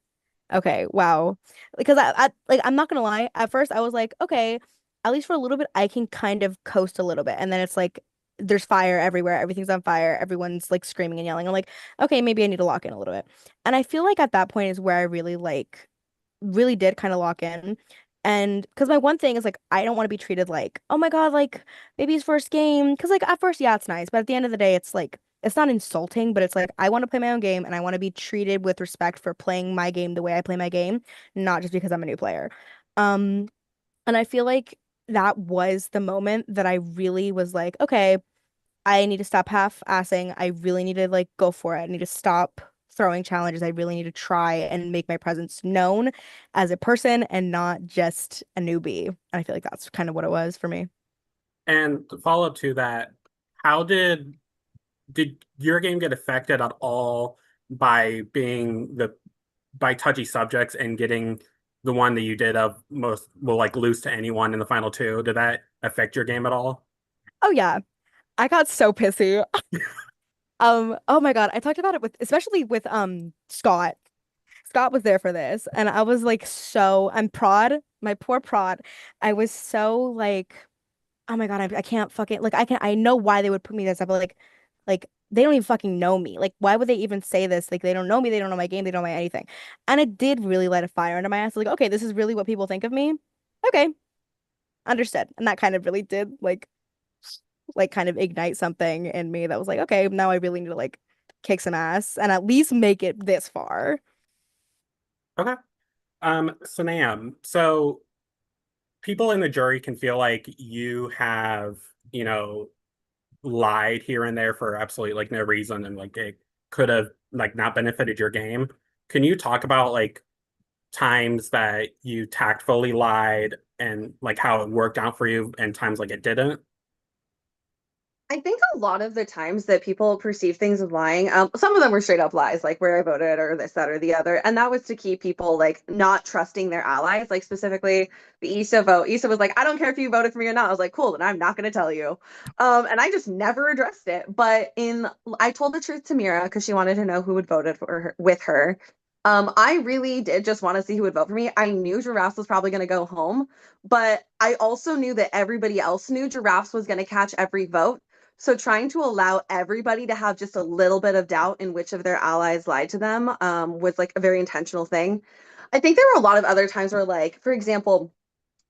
okay, wow. Because I like I'm not gonna lie, at first I was like, okay, at least for a little bit I can kind of coast a little bit. And then it's like there's fire everywhere, everything's on fire, everyone's like screaming and yelling. I'm like, okay, maybe I need to lock in a little bit. And I feel like at that point is where I really did kind of lock in. And because my one thing is like I don't want to be treated like, oh my God, like baby's first game. Because like at first, yeah, it's nice, but at the end of the day, it's like it's not insulting, but it's like I want to play my own game and I want to be treated with respect for playing my game the way I play my game, not just because I'm a new player. Um, and I feel like that was the moment that I really was like, okay, I need to stop half-assing. I really need to like go for it. I need to stop throwing challenges. I really need to try and make my presence known as a person and not just a newbie. And I feel like that's kind of what it was for me. And to follow up to that, how did your game get affected at all by being by touchy subjects and getting the one that you did of most will like lose to anyone in the final two? Did that affect your game at all? Oh yeah, I got so pissy. Oh my God, I talked about it with especially with Scott. Scott was there for this, and I was like I'm prod, my poor prod. I was so like oh my God, I can't fucking like I know why they would put me this up, but like they don't even fucking know me. Like, why would they even say this? Like, they don't know me, they don't know my game, they don't know my anything. And it did really light a fire under my ass. Like, okay, this is really what people think of me. Okay, understood. And that kind of really did like kind of ignite something in me that was like, okay, now I really need to like kick some ass and at least make it this far. Okay. Sanam, so people in the jury can feel like you have, lied here and there for absolutely like no reason, and like it could have like not benefited your game. Can you talk about like times that you tactfully lied and like how it worked out for you and times like it didn't? I think a lot of the times that people perceive things as lying, some of them were straight up lies, like where I voted or this, that, or the other. And that was to keep people like not trusting their allies, like specifically the Issa vote. Issa was like, I don't care if you voted for me or not. I was like, cool, then I'm not going to tell you. And I just never addressed it. But I told the truth to Mira because she wanted to know who had voted for her with her. I really did just want to see who would vote for me. I knew Giraffes was probably going to go home, but I also knew that everybody else knew Giraffes was going to catch every vote. So trying to allow everybody to have just a little bit of doubt in which of their allies lied to them was like a very intentional thing. I think there were a lot of other times where, like, for example,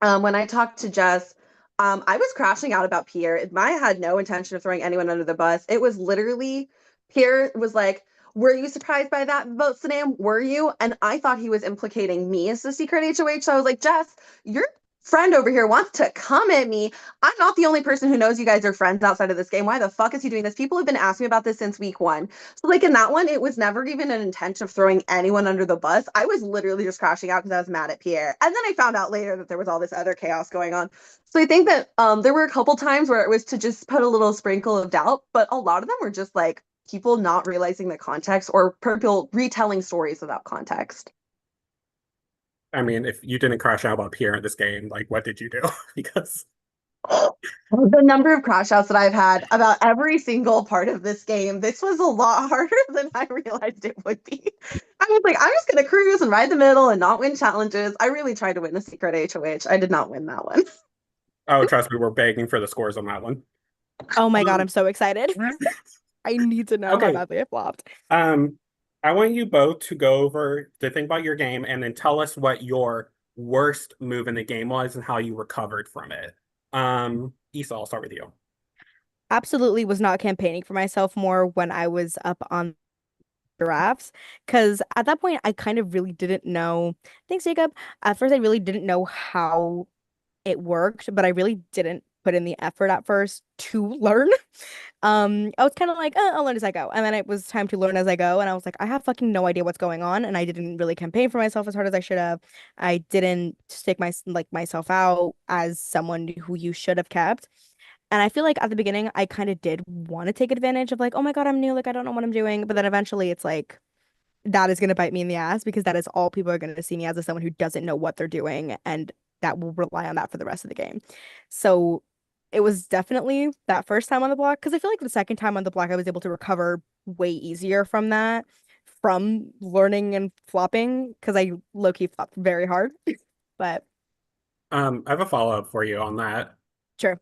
when I talked to Jess, I was crashing out about Pierre. I had no intention of throwing anyone under the bus. It was literally, Pierre was like, were you surprised by that vote, Sanam? Were you? And I thought he was implicating me as the secret HOH. So I was like, Jess, your friend over here wants to come at me. I'm not the only person who knows you guys are friends outside of this game. Why the fuck is he doing this? People have been asking me about this since week 1. So like in that one, it was never even an intention of throwing anyone under the bus. I was literally just crashing out because I was mad at Pierre. And then I found out later that there was all this other chaos going on. So I think that there were a couple times where it was to just put a little sprinkle of doubt, but a lot of them were just like people not realizing the context or people retelling stories without context. I mean, if you didn't crash out about Pierre in this game, like what did you do? Because the number of crash outs that I've had about every single part of this game, this was a lot harder than I realized it would be. I was like, I'm just going to cruise and ride the middle and not win challenges. I really tried to win a secret HOH. I did not win that one. oh, trust me, we're begging for the scores on that one. Oh my God, I'm so excited. I need to know how Okay. badly I flopped. I want you both to go over the thing about your game and then tell us what your worst move in the game was and how you recovered from it. Issa, I'll start with you. Absolutely was not campaigning for myself more when I was up on Giraffes, because at that point I kind of really didn't know. Thanks, Jacob. At first, I really didn't know how it worked, but I really didn't put in the effort at first to learn. I was kind of like, I'll learn as I go. And then it was time to learn as I go. And I was like, I have fucking no idea what's going on. And I didn't really campaign for myself as hard as I should have. I didn't stick myself out as someone who you should have kept. And I feel like at the beginning, I kind of did want to take advantage of like, oh my God, I'm new. Like, I don't know what I'm doing. But then eventually it's like, that is going to bite me in the ass because that is all people are going to see me as someone who doesn't know what they're doing. And that will rely on that for the rest of the game. So it was definitely that first time on the block because I feel like the second time on the block, I was able to recover way easier from that, from learning and flopping because I low-key flopped very hard. But I have a follow-up for you on that. sure.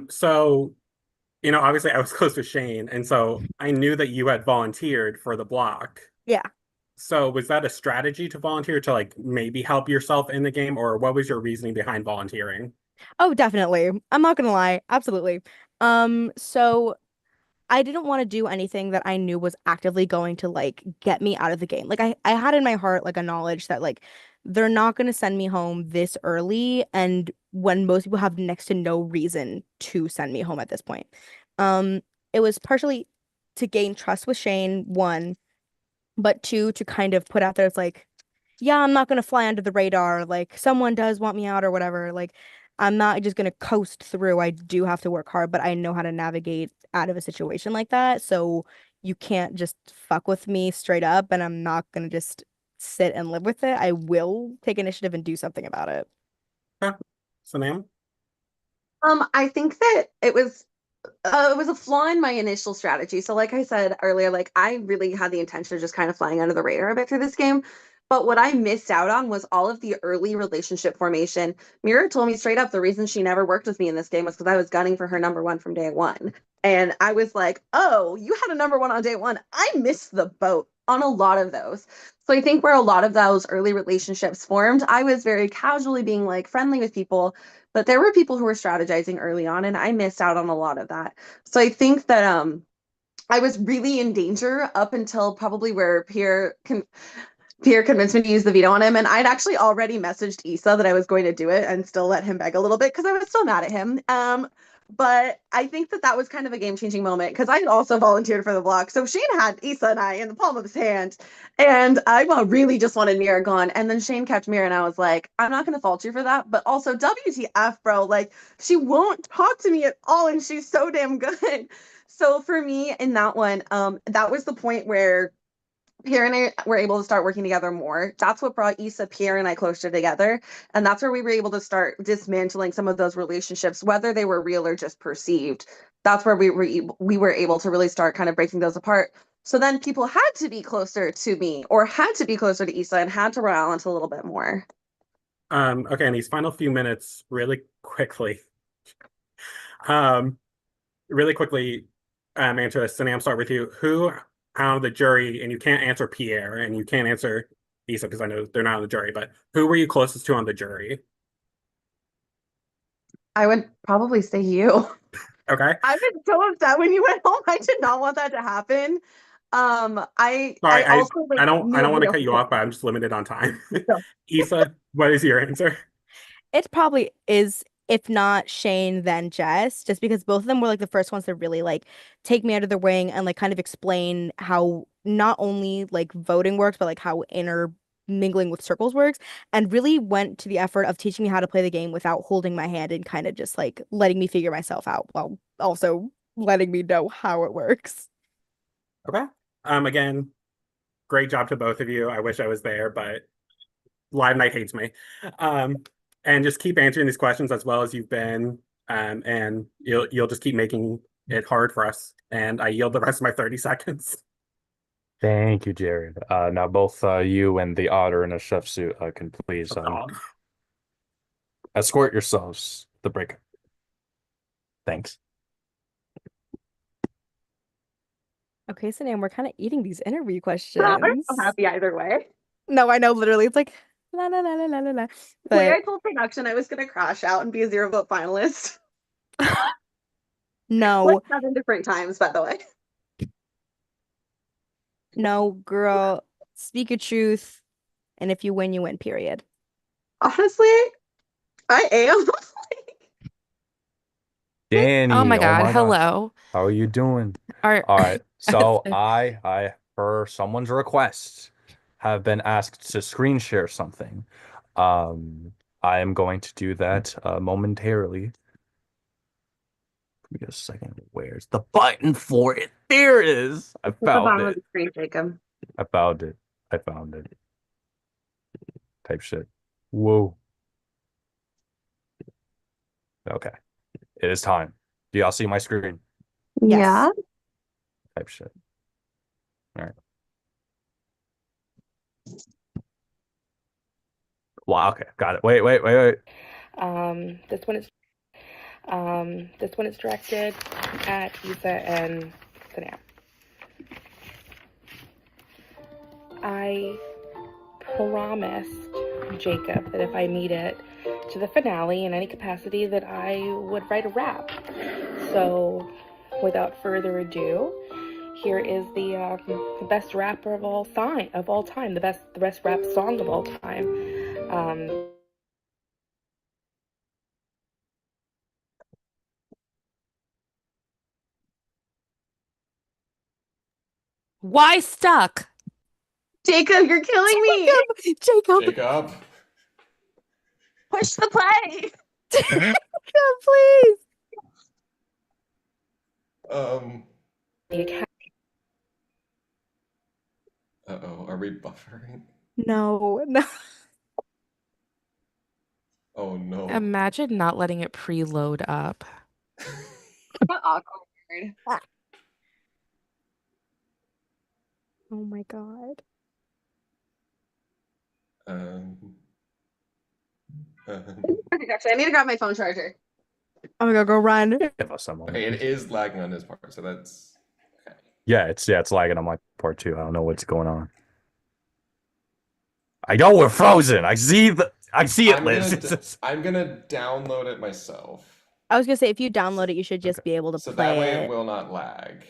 So, obviously I was close to Shane, and so I knew that you had volunteered for the block. Yeah. So was that a strategy to volunteer to like maybe help yourself in the game, or what was your reasoning behind volunteering? Oh, definitely. I'm not gonna lie. Absolutely. So I didn't want to do anything that I knew was actively going to like get me out of the game. Like I had in my heart like a knowledge that like they're not going to send me home this early and when most people have next to no reason to send me home at this point. Um it was partially to gain trust with Shane, one, but two to kind of put out there it's like yeah, I'm not going to fly under the radar like someone does want me out or whatever. Like I'm not just going to coast through. I do have to work hard, but I know how to navigate out of a situation like that. So you can't just fuck with me straight up, and I'm not going to just sit and live with it. I will take initiative and do something about it. Okay. Sanam? I think that it was a flaw in my initial strategy. So like I said earlier, like I really had the intention of just kind of flying under the radar a bit through this game. But what I missed out on was all of the early relationship formation. Mira told me straight up the reason she never worked with me in this game was because I was gunning for her number 1 from day 1. And I was like, oh, you had a number one on day one. I missed the boat on a lot of those. So I think where a lot of those early relationships formed, I was very casually being like friendly with people, but there were people who were strategizing early on, and I missed out on a lot of that. So I think that I was really in danger up until probably where Pierre convinced me to use the veto on him, and I'd actually already messaged Issa that I was going to do it and still let him beg a little bit because I was still mad at him. But I think that that was kind of a game-changing moment because I had also volunteered for the block. So Shane had Issa and I in the palm of his hand, and I really just wanted Mira gone. And then Shane kept Mira, and I was like, I'm not going to fault you for that, but also WTF, bro? Like, she won't talk to me at all, and she's so damn good. So for me, in that one, that was the point where Pierre and I were able to start working together more. That's what brought Issa, Pierre, and I closer together. And that's where we were able to start dismantling some of those relationships, whether they were real or just perceived. That's where we were able to really start kind of breaking those apart. So then people had to be closer to me or had to be closer to Issa and had to run Alan a little bit more. Okay, in these final few minutes, really quickly. Really quickly, Angela, Sanam, start with you. Who out of the jury, and you can't answer Pierre and you can't answer Issa because I know they're not on the jury, but who were you closest to on the jury? I would probably say you. Okay. I've been so upset when you went home. I did not want that to happen. Sorry, I also like I don't knew want to Leo cut you could- off, but I'm just limited on time. No. Issa, what is your answer? It probably is, if not Shane, then Jess, just because both of them were like the first ones to really like take me under their wing and like kind of explain how not only like voting works, but like how intermingling with circles works, and really went to the effort of teaching me how to play the game without holding my hand and kind of just like letting me figure myself out while also letting me know how it works. Okay. Again, great job to both of you. I wish I was there, but Live Night hates me. And just keep answering these questions as well as you've been, and you'll just keep making it hard for us. And I yield the rest of my 30 seconds. Thank you, Jared. Now both you and the otter in a chef suit can please Oh, escort yourselves to the break. Thanks. Okay, so now we're kind of eating these interview I'm questions. so happy either way. No, I know, literally, it's like la la la la la la la. The way But I told production I was gonna crash out and be a 0 vote finalist. no, Like 7 different times, by the way. no, girl, speak your truth, and if you win, period. Honestly, I am. Danny, Oh my God, gosh. hello. How are you doing? Are All right. So I, per someone's request, have been asked to screen share something. I am going to do that momentarily. Give me a second. Where's the button for it? There it is. I At the bottom found of it. the screen, Jacob. I found it. I found it. Type shit. Whoa. Okay. It is time. Do y'all see my screen? Yes. Yeah. Type shit. All right. Wow. Okay. Got it. Wait. This one is directed at Issa and Sanam. I promised Jacob that if I made it to the finale in any capacity that I would write a rap. So without further ado, here is the best rapper of all time, the best rap song of all time. why stuck? Jacob, you're killing me. Jacob, Push the play. Jacob, please. The Academy. Uh-oh, are we buffering? No. Oh no. Imagine not letting it preload up. Awkward. Oh my God. Um, Actually, I need to grab my phone charger. Oh my god, go run. Give us some moment. Okay, it is lagging on his part, so that's okay. Yeah, it's lagging on my part too. I don't know what's going on. I know we're frozen. I see it, Liz. I'm gonna download it myself, I was gonna say if you download it, you should just be able to so play that way it. it will not lag.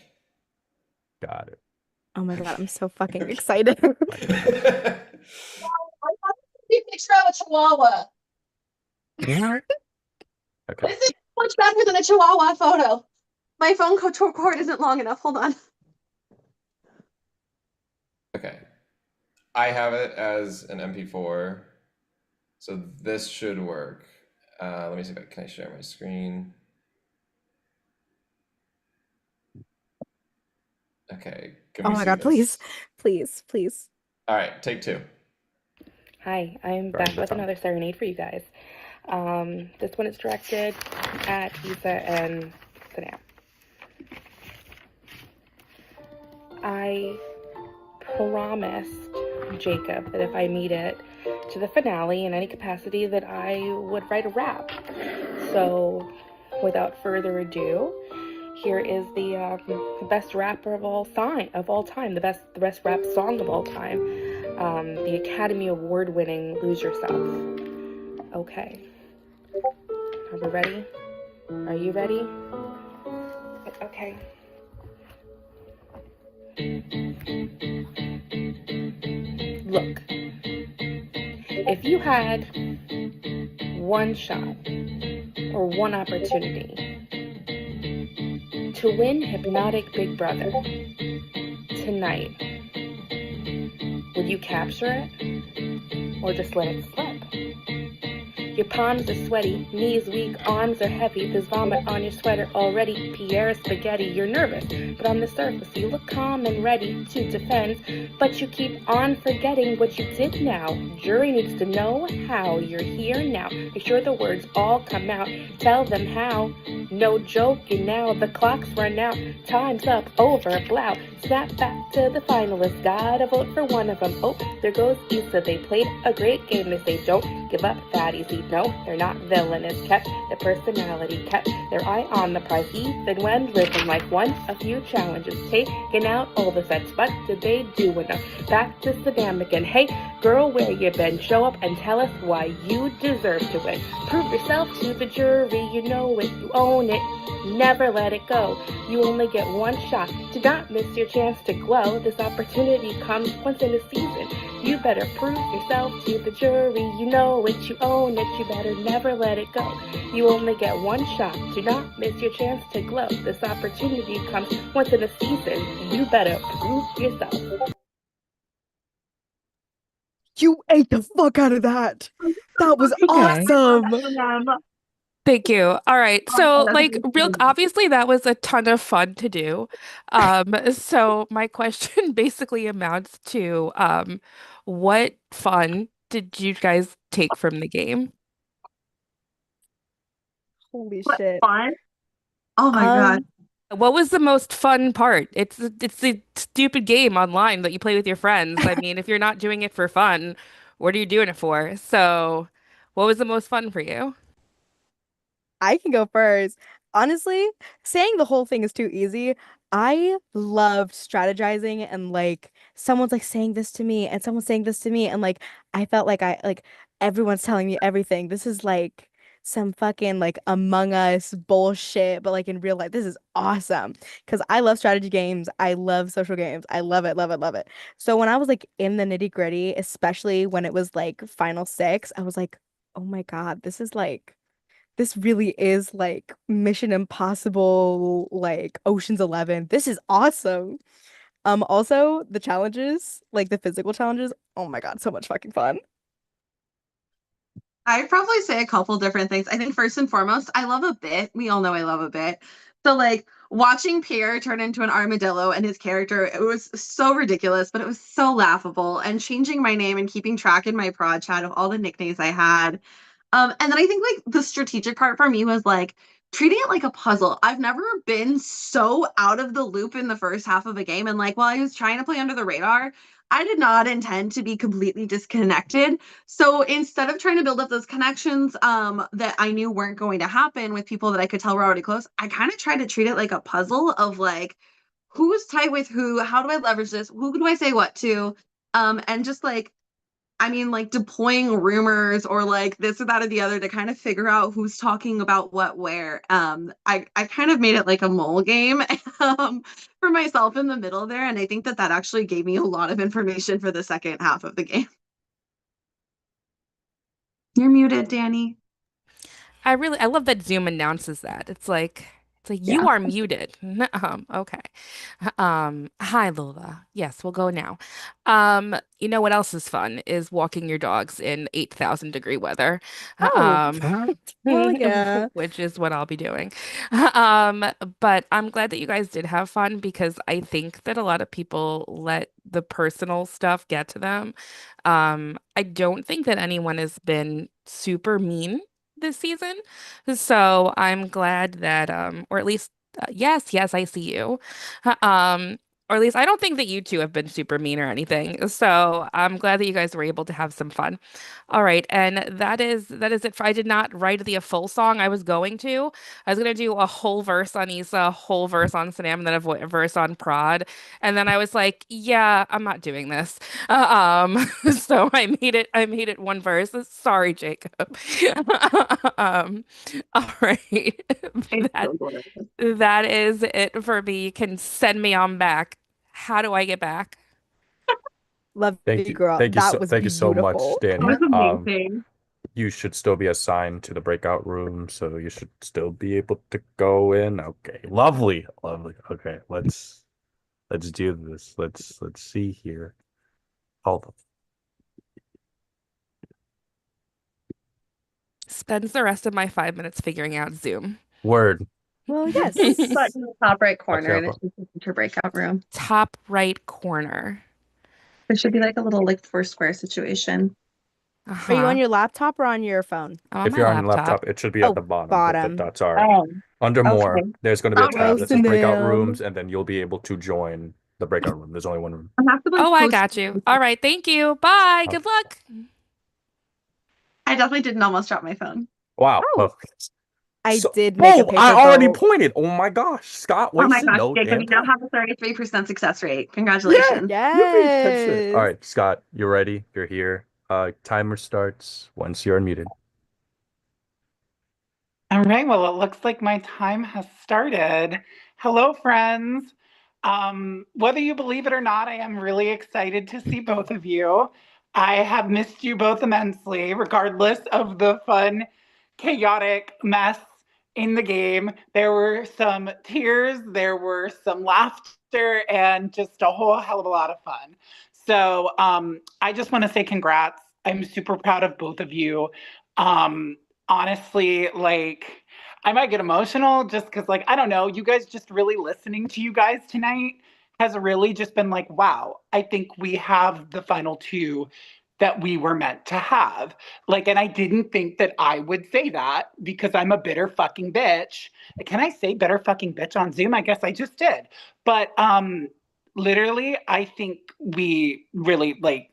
Got it. Oh my god, I'm so fucking excited. I got a picture of a chihuahua. Okay. This is much better than a chihuahua photo. My phone cord isn't long enough. Hold on. Okay. I have it as an MP4, so this should work. Let me see if can I share my screen. Okay. Can Oh we my see god, this? please. All right, take 2. Hi, I'm Sorry, back no with problem. another serenade for you guys. This one is directed at Isa and Sanam. I promised Jacob that if I made it to the finale in any capacity that I would write a rap. So without further ado, here is the best rapper of all time, the best rap song of all time, the Academy Award winning Lose Yourself. Okay. Are we ready? Are you ready? Okay. Look, if you had one shot or one opportunity to win Hypnotic Big Brother tonight, would you capture it or just let it slip? Your palms are sweaty, knees weak, arms are heavy. There's vomit on your sweater already. Pierre spaghetti, you're nervous, but on the surface you look calm and ready to defend. But you keep on forgetting what you did now. Jury needs to know how you're here now. Make sure the words all come out. Tell them how. No joking now, the clock's run out. Time's up, over, blow. Snap back to the finalists. Gotta vote for one of them. Oh, there goes Issa. They played a great game. They say don't give up that easy. No, they're not villainous. Kept their personality, kept their eye on the prize. Even when living like one, a few challenges, taking out all the sets. But did they do enough? Back to Saddam again. Hey, girl, where you been? Show up and tell us why you deserve to win. Prove yourself to the jury. You know it, you own it. Never let it go. You only get one shot. Do not miss your chance to glow. This opportunity comes once in a season. You better prove yourself to the jury. You know it, you own it. You better never let it go. You only get one shot. Do not miss your chance to glow. This opportunity comes once in a season. You better prove yourself. You ate the fuck out of that. That was awesome. Thank you. All right. So, like, obviously that was a ton of fun to do. So my question basically amounts to, what fun did you guys take from the game? Holy shit. Fun? Oh my god. What was the most fun part? It's the stupid game online that you play with your friends. I mean, if you're not doing it for fun, what are you doing it for? So, what was the most fun for you? I can go first. Honestly, saying the whole thing is too easy. I loved strategizing and like someone's like saying this to me and someone's saying this to me and like I felt like everyone's telling me everything. This is like some fucking like Among Us bullshit, but like in real life, this is awesome. Because I love strategy games. I love social games. I love it, love it, love it. So when I was like in the nitty-gritty, especially when it was like Final Six, I was like, oh my God, this really is like Mission Impossible, like Ocean's 11. This is awesome. Also the challenges, like the physical challenges. Oh my God, so much fucking fun. I'd probably say a couple different things. I think first and foremost, I love a bit. We all know I love a bit. So like watching Pierre turn into an armadillo and his character, it was so ridiculous, but it was so laughable. And changing my name and keeping track in my prod chat of all the nicknames I had. And then I think like the strategic part for me was like treating it like a puzzle. I've never been so out of the loop in the first half of a game. And like while I was trying to play under the radar, I did not intend to be completely disconnected. So instead of trying to build up those connections that I knew weren't going to happen with people that I could tell were already close, I kind of tried to treat it like a puzzle of like, who's tight with who? How do I leverage this? Who do I say what to? And just like, I mean, like deploying rumors or like this or that or the other to kind of figure out who's talking about what where. I kind of made it like a mole game for myself in the middle there, and I think that that actually gave me a lot of information for the second half of the game. You're muted, Danny. I love that Zoom announces that. It's like you Yeah. are muted. Okay. Hi Lola. Yes, we'll go now. You know what else is fun is walking your dogs in 8,000-degree weather. Oh, well, Um, yeah. which is what I'll be doing. But I'm glad that you guys did have fun because I think that a lot of people let the personal stuff get to them. I don't think that anyone has been super mean this season. So I'm glad that, or at least, yes, I see you. Um, or at least I don't think that you two have been super mean or anything. So I'm glad that you guys were able to have some fun. All right, and that is it. I did not write the full song. I was going to. I was gonna do a whole verse on Issa, a whole verse on Sanam, and then a verse on Prod. And then I was like, yeah, I'm not doing this. So I made it one verse. Sorry, Jacob. Um, all right. That that is it for me. You can send me on back. How do I get back? Love Thank you, you. girl. That was Thank you so much, beautiful. That Danny. was amazing. You should still be assigned to the breakout room, so you should still be able to go in. Okay. Lovely. Lovely. Okay, let's do this. Let's see here. Hold on. Spends the rest of my 5 minutes figuring out Zoom. Word. Well, yes. Button in the top right corner, Okay, and it's just a breakout room. Top right corner. There should be like a little like Foursquare situation. Are you on Uh-huh. your laptop or on your phone? I'm on If my you're on your laptop. laptop, it should be at Oh, the bottom. bottom. That's our Oh, under more. okay. There's going to be a Okay. tab that says breakout Sanam. rooms, and then you'll be able to join the breakout room. There's only one room. I have to like Oh, I post. got you. All right, thank you. Bye. Oh. Good luck. I definitely didn't almost drop my phone. Wow. Oh. Oh. I So- did make a Oh, paper I already vote. pointed. Oh my gosh. Scott Oh my wasted gosh, no Jacob, damn you now time. have a 33% success rate. Congratulations. Yippee, that's it. All Yes. right, Scott, you're ready. You're here. Timer starts once you're unmuted. All right, well, it looks like my time has started. Hello, friends. Whether you believe it or not, I am really excited to see both of you. I have missed you both immensely, regardless of the fun, chaotic mess in the game. There were some tears, there were some laughter, and just a whole hell of a lot of fun. So I just want to say congrats. I'm super proud of both of you. Honestly, like I might get emotional just because, like, I don't know, you guys just really listening to you guys tonight has really just been like, wow, I think we have the final two that we were meant to have. Like, and I didn't think that I would say that because I'm a bitter fucking bitch. Can I say bitter fucking bitch on Zoom? I guess I just did. But literally, I think we really, like,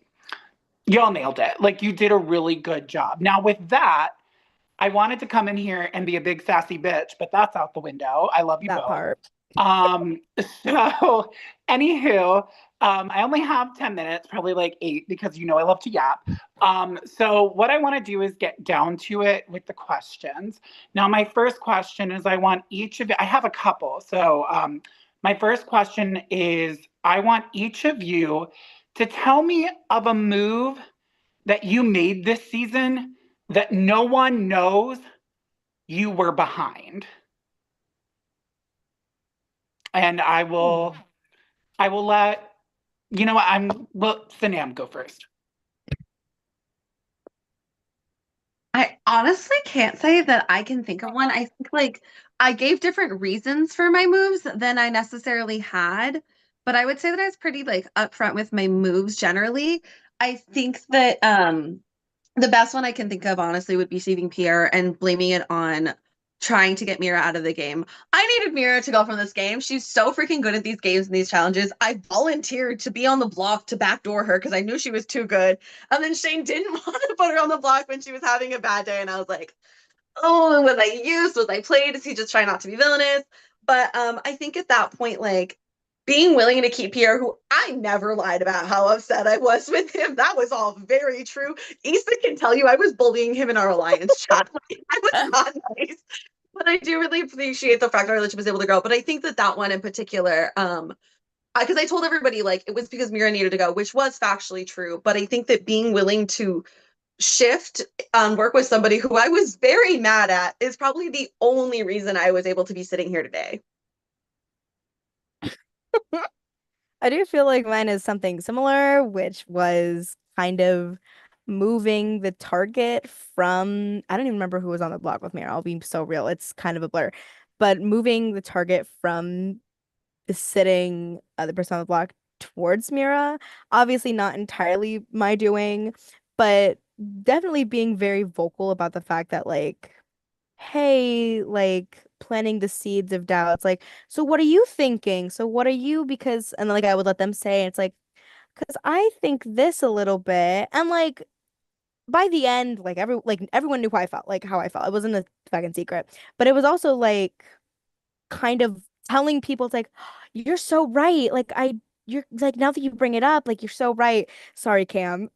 y'all nailed it. Like, you did a really good job. Now, with that, I wanted to come in here and be a big sassy bitch, but that's out the window. I love you That both. part. So anywho, I only have 10 minutes, probably like 8, because you know I love to yap. So what I want to do is get down to it with the questions. Now, my first question is I want each of you, I have a couple. So my first question is I want each of you to tell me of a move that you made this season that no one knows you were behind. And I will let, you know what, Sanam go first. I honestly can't say that I can think of one. I think like I gave different reasons for my moves than I necessarily had, but I would say that I was pretty like upfront with my moves generally. I think that the best one I can think of honestly would be saving Pierre and blaming it on trying to get Mira out of the game. I needed Mira to go from this game. She's so freaking good at these games and these challenges. I volunteered to be on the block to backdoor her because I knew she was too good. And then Shane didn't want to put her on the block when she was having a bad day. And I was like, oh, was I used? Was I played? Is he just trying not to be villainous? But I think at that point, like, being willing to keep Pierre, who I never lied about how upset I was with him. That was all very true. Issa can tell you I was bullying him in our alliance chat. Like, I was not nice. But I do really appreciate the fact our relationship was able to grow. But I think that one in particular, because I told everybody, like, it was because Mira needed to go, which was factually true. But I think that being willing to shift work with somebody who I was very mad at is probably the only reason I was able to be sitting here today. I do feel like mine is something similar, which was kind of moving the target from, I don't even remember who was on the block with me. I'll be so real. It's kind of a blur. But moving the target from sitting the person on the block towards Mira. Obviously not entirely my doing, but definitely being very vocal about the fact that, like, hey, like, planting the seeds of doubts, like, so what are you thinking? So what are you, because, and then, like, I would let them say, it's like, because I think this a little bit, and, like, by the end, like, everyone knew how I felt, like, how I felt. It wasn't a fucking secret, but it was also like kind of telling people, it's like, you're so right, like, you're like, now that you bring it up, like, you're so right. Sorry, Cam,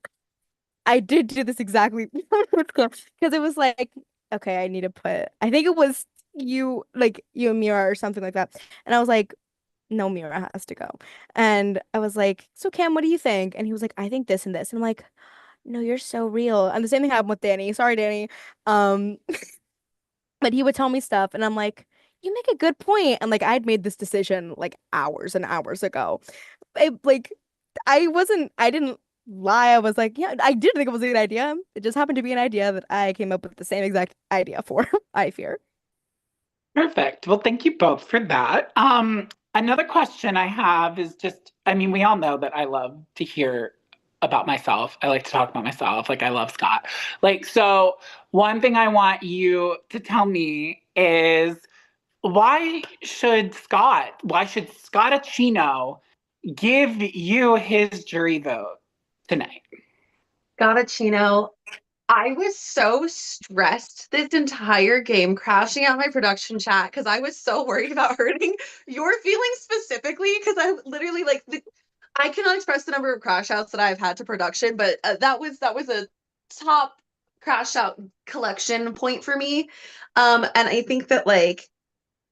I did do this exactly because it was like, okay, I need to put, I think it was you, like, you and Mira or something like that. And I was like, no, Mira has to go. And I was like, so Cam, what do you think? And he was like, I think this and this. And I'm like, no, you're so real. And the same thing happened with Danny. Sorry, Danny. Um, but he would tell me stuff and I'm like, you make a good point. And like, I'd made this decision like hours and hours ago. Like, I didn't lie. I was like, yeah, I did think it was a good idea. It just happened to be an idea that I came up with the same exact idea for, I fear. Perfect. Well, thank you both for that. Another question I have is just, I mean, we all know that I love to hear about myself. I like to talk about myself. Like, I love Scott. Like, so one thing I want you to tell me is why should Scott Acchino give you his jury vote tonight? Gottachino, I was so stressed this entire game, crashing out my production chat because I was so worried about hurting your feelings specifically. Because I literally I cannot express the number of crash outs that I've had to production, but that was a top crash out collection point for me. And I think that, like,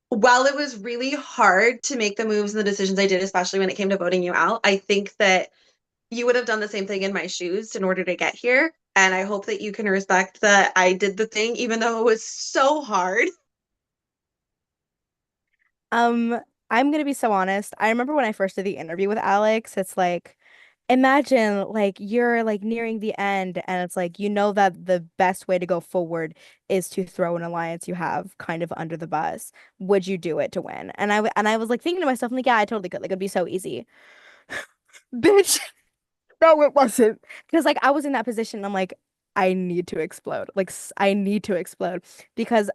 while it was really hard to make the moves and the decisions I did, especially when it came to voting you out, I think that you would have done the same thing in my shoes in order to get here. And I hope that you can respect that I did the thing, even though it was so hard. I'm gonna be so honest. I remember when I first did the interview with Alex, it's like, imagine like you're like nearing the end and it's like, you know that the best way to go forward is to throw an alliance you have kind of under the bus. Would you do it to win? And I was like thinking to myself, I'm like, yeah, I totally could. Like, it'd be so easy. Bitch, no, it wasn't. Because like I was in that position, and I'm like, I need to explode. Like, I need to explode because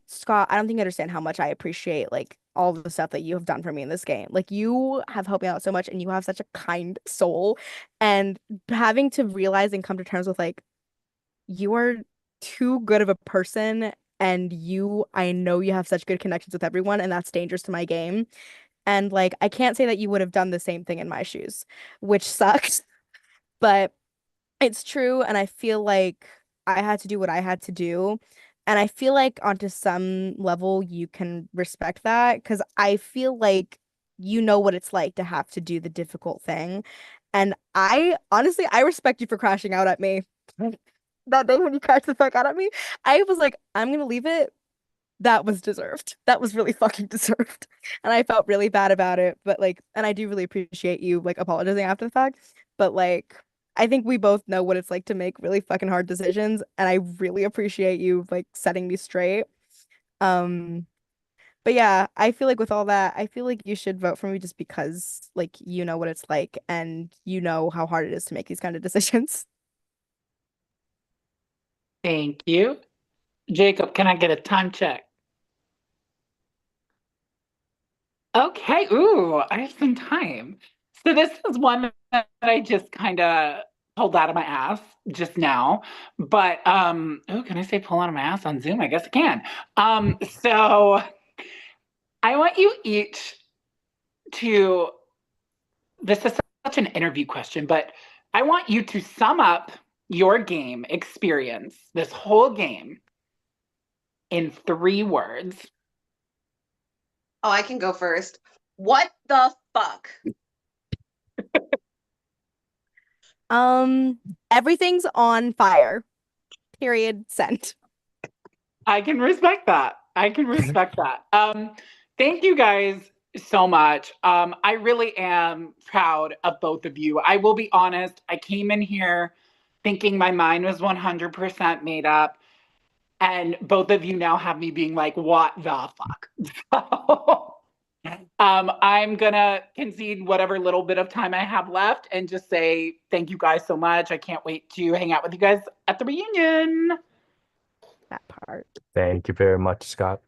Scott, I don't think you understand how much I appreciate like all the stuff that you have done for me in this game. Like, you have helped me out so much, and you have such a kind soul. And having to realize and come to terms with, like, you are too good of a person, and I know you have such good connections with everyone, and that's dangerous to my game. And like, I can't say that you would have done the same thing in my shoes, which sucks, but it's true. And I feel like I had to do what I had to do. And I feel like onto some level you can respect that because I feel like you know what it's like to have to do the difficult thing. And I honestly, I respect you for crashing out at me. That day when you crashed the fuck out at me, I was like, I'm gonna leave it. That was deserved. That was really fucking deserved. And I felt really bad about it. But like, and I do really appreciate you like apologizing after the fact. But like, I think we both know what it's like to make really fucking hard decisions. And I really appreciate you like setting me straight. Um, but yeah, I feel like with all that, I feel like you should vote for me just because like you know what it's like and you know how hard it is to make these kind of decisions. Thank you. Jacob, can I get a time check? Okay, ooh, I have some time. So this is one that I just kind of pulled out of my ass just now. But oh, can I say pull out of my ass on Zoom? I guess I can. So I want you each to, this is such an interview question, but I want you to sum up your game experience, this whole game, in 3 words. Oh, I can go first. What the fuck? Everything's on fire. Period. Sent. I can respect that. I can respect that. Thank you guys so much. I really am proud of both of you. I will be honest, I came in here thinking my mind was 100% made up, and both of you now have me being like, what the fuck? I'm gonna concede whatever little bit of time I have left and just say thank you guys so much. I can't wait to hang out with you guys at the reunion. That part. Thank you very much, Scott.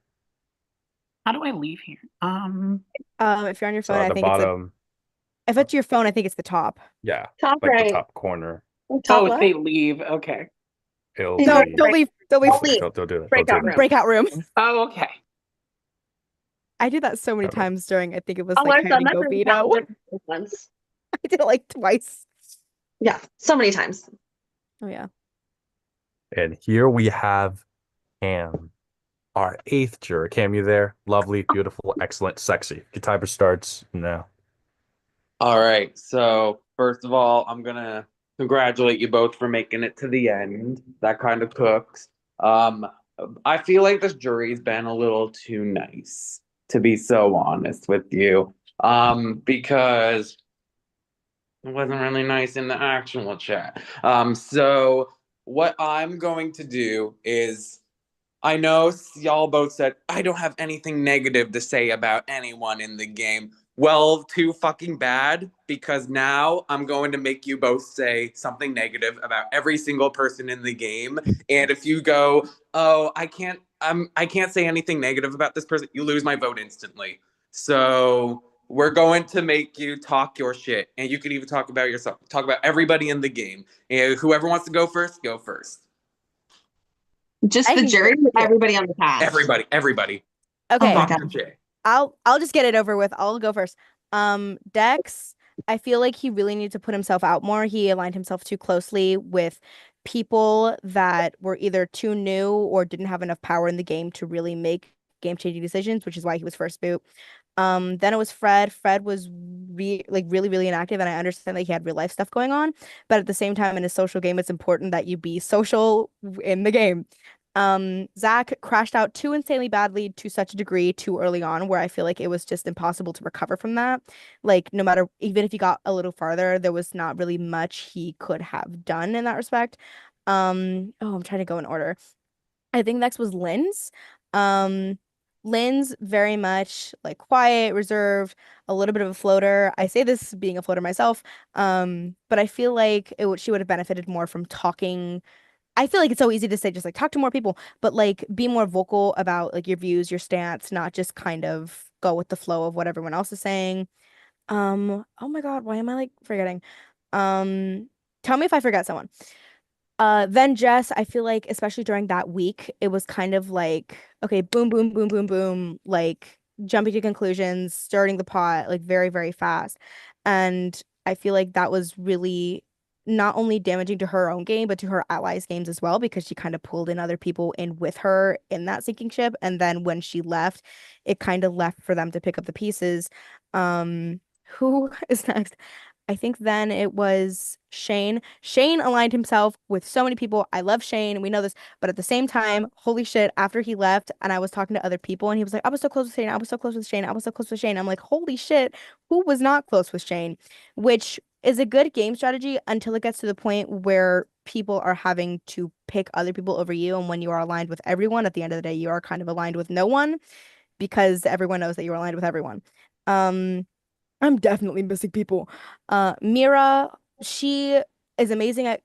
How do I leave here? If you're on your So phone, at I the think it's bottom, if it's your phone, I think it's the top. yeah, Top like the right. top corner. Top Oh, left. say leave. Okay. It'll No, No, say, right. don't leave. Don't leave. Don't leave. they'll do it. Breakout room. Breakout room. Oh, okay. I did that so many Okay. times during, I think it was Oh, like I've done Hiding that for Go Veto. once. I did it like twice. Yeah, so many times. Oh yeah. And here we have Cam, our 8th juror. Cam, you there? Lovely, beautiful, excellent, sexy. Your timer starts now. All right. So first of all, I'm gonna congratulate you both for making it to the end. That kind of cooks. I feel like this jury's been a little too nice, to be so honest with you. Because it wasn't really nice in the actual chat. So what I'm going to do is, I know y'all both said I don't have anything negative to say about anyone in the game. Well, too fucking bad, because now I'm going to make you both say something negative about every single person in the game. And if you go, oh, I can't say anything negative about this person, you lose my vote instantly. So we're going to make you talk your shit, and you can even talk about yourself, talk about everybody in the game. And whoever wants to go first, go first. Just I the can jury, go. everybody on the cast. Everybody. Okay. Oh my Talk God. your shit. I'll just get it over with. I'll go first. Dex, I feel like he really needed to put himself out more. He aligned himself too closely with people that were either too new or didn't have enough power in the game to really make game-changing decisions, which is why he was first boot. Then it was Fred. Fred was really, really inactive, and I understand that he had real life stuff going on, but at the same time, in a social game, it's important that you be social in the game. Zach crashed out too insanely badly to such a degree too early on where I feel like it was just impossible to recover from that. Like no matter even if he got a little farther, there was not really much he could have done in that respect. I'm trying to go in order. I think next was Lynn's. Um, Lynn's very much like quiet, reserved, a little bit of a floater. I say this being a floater myself, but I feel like she would have benefited more from talking. I feel like it's so easy to say just like talk to more people, but like be more vocal about like your views, your stance, not just kind of go with the flow of what everyone else is saying. Oh my God, why am I like forgetting? Tell me if I forgot someone. Then Jess, I feel like especially during that week, it was kind of like, okay, boom, boom, boom, boom, boom, like jumping to conclusions, stirring the pot like very, very fast. And I feel like that was really not only damaging to her own game, but to her allies' games as well, because she kind of pulled in other people in with her in that sinking ship. And then when she left, it kind of left for them to pick up the pieces. Who is next? I think then it was Shane. Shane aligned himself with so many people. I love Shane. We know this. But at the same time, holy shit, after he left and I was talking to other people and he was like, I was so close with Shane. I was so close with Shane. I was so close with Shane. I'm like, holy shit, who was not close with Shane? Which is a good game strategy until it gets to the point where people are having to pick other people over you. And when you are aligned with everyone, at the end of the day, you are kind of aligned with no one because everyone knows that you're aligned with everyone. I'm definitely missing people. Mira, she is amazing at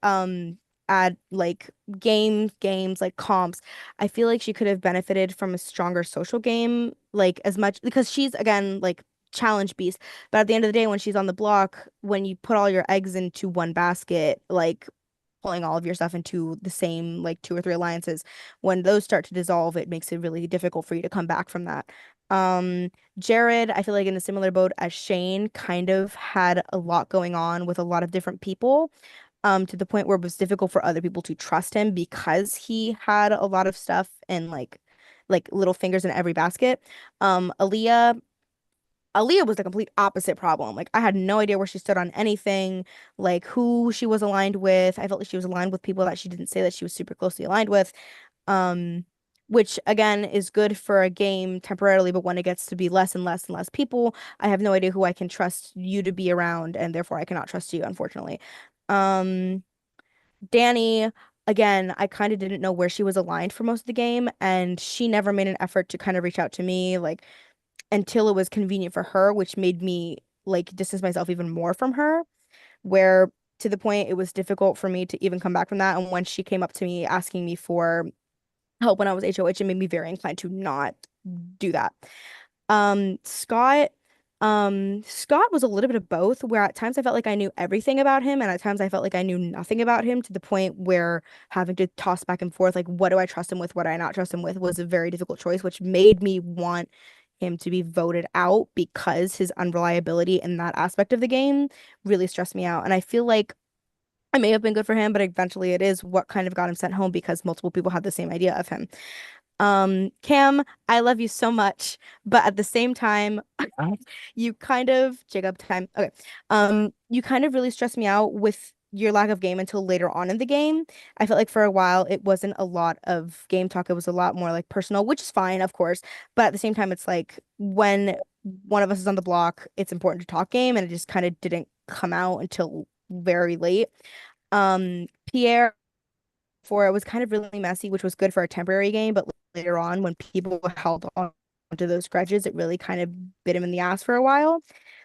add like games like comps, I feel like she could have benefited from a stronger social game, like as much because she's again like challenge beast. But at the end of the day, when she's on the block, when you put all your eggs into one basket, like pulling all of your stuff into the same like two or three alliances, when those start to dissolve, it makes it really difficult for you to come back from that. Jared, I feel like in a similar boat as Shane, kind of had a lot going on with a lot of different people, to the point where it was difficult for other people to trust him because he had a lot of stuff and like little fingers in every basket. Aaliyah, Aaliyah was the complete opposite problem. Like I had no idea where she stood on anything, like who she was aligned with. I felt like she was aligned with people that she didn't say that she was super closely aligned with. Um, which again is good for a game temporarily, but when it gets to be less and less and less people, I have no idea who I can trust you to be around, and therefore I cannot trust you, unfortunately. Um, Danny, again, I kind of didn't know where she was aligned for most of the game, and she never made an effort to kind of reach out to me, like until it was convenient for her, which made me like distance myself even more from her, where to the point it was difficult for me to even come back from that. And when she came up to me asking me for help when I was HOH, it made me very inclined to not do that. Scott, Scott was a little bit of both, where at times I felt like I knew everything about him, and at times I felt like I knew nothing about him, to the point where having to toss back and forth, like what do I trust him with, what do I not trust him with, was a very difficult choice, which made me want him to be voted out because his unreliability in that aspect of the game really stressed me out. And I feel like I may have been good for him, but eventually it is what kind of got him sent home because multiple people had the same idea of him. Cam, I love you so much, but at the same time, you kind of Jacob time. Okay. You kind of really stressed me out with your lack of game until later on in the game. I felt like for a while it wasn't a lot of game talk. It was a lot more like personal, which is fine, of course. But at the same time, it's like when one of us is on the block, it's important to talk game, and it just kind of didn't come out until very late. Pierre, for it was kind of really messy, which was good for a temporary game, but later on when people held on to those grudges, it really kind of bit him in the ass for a while.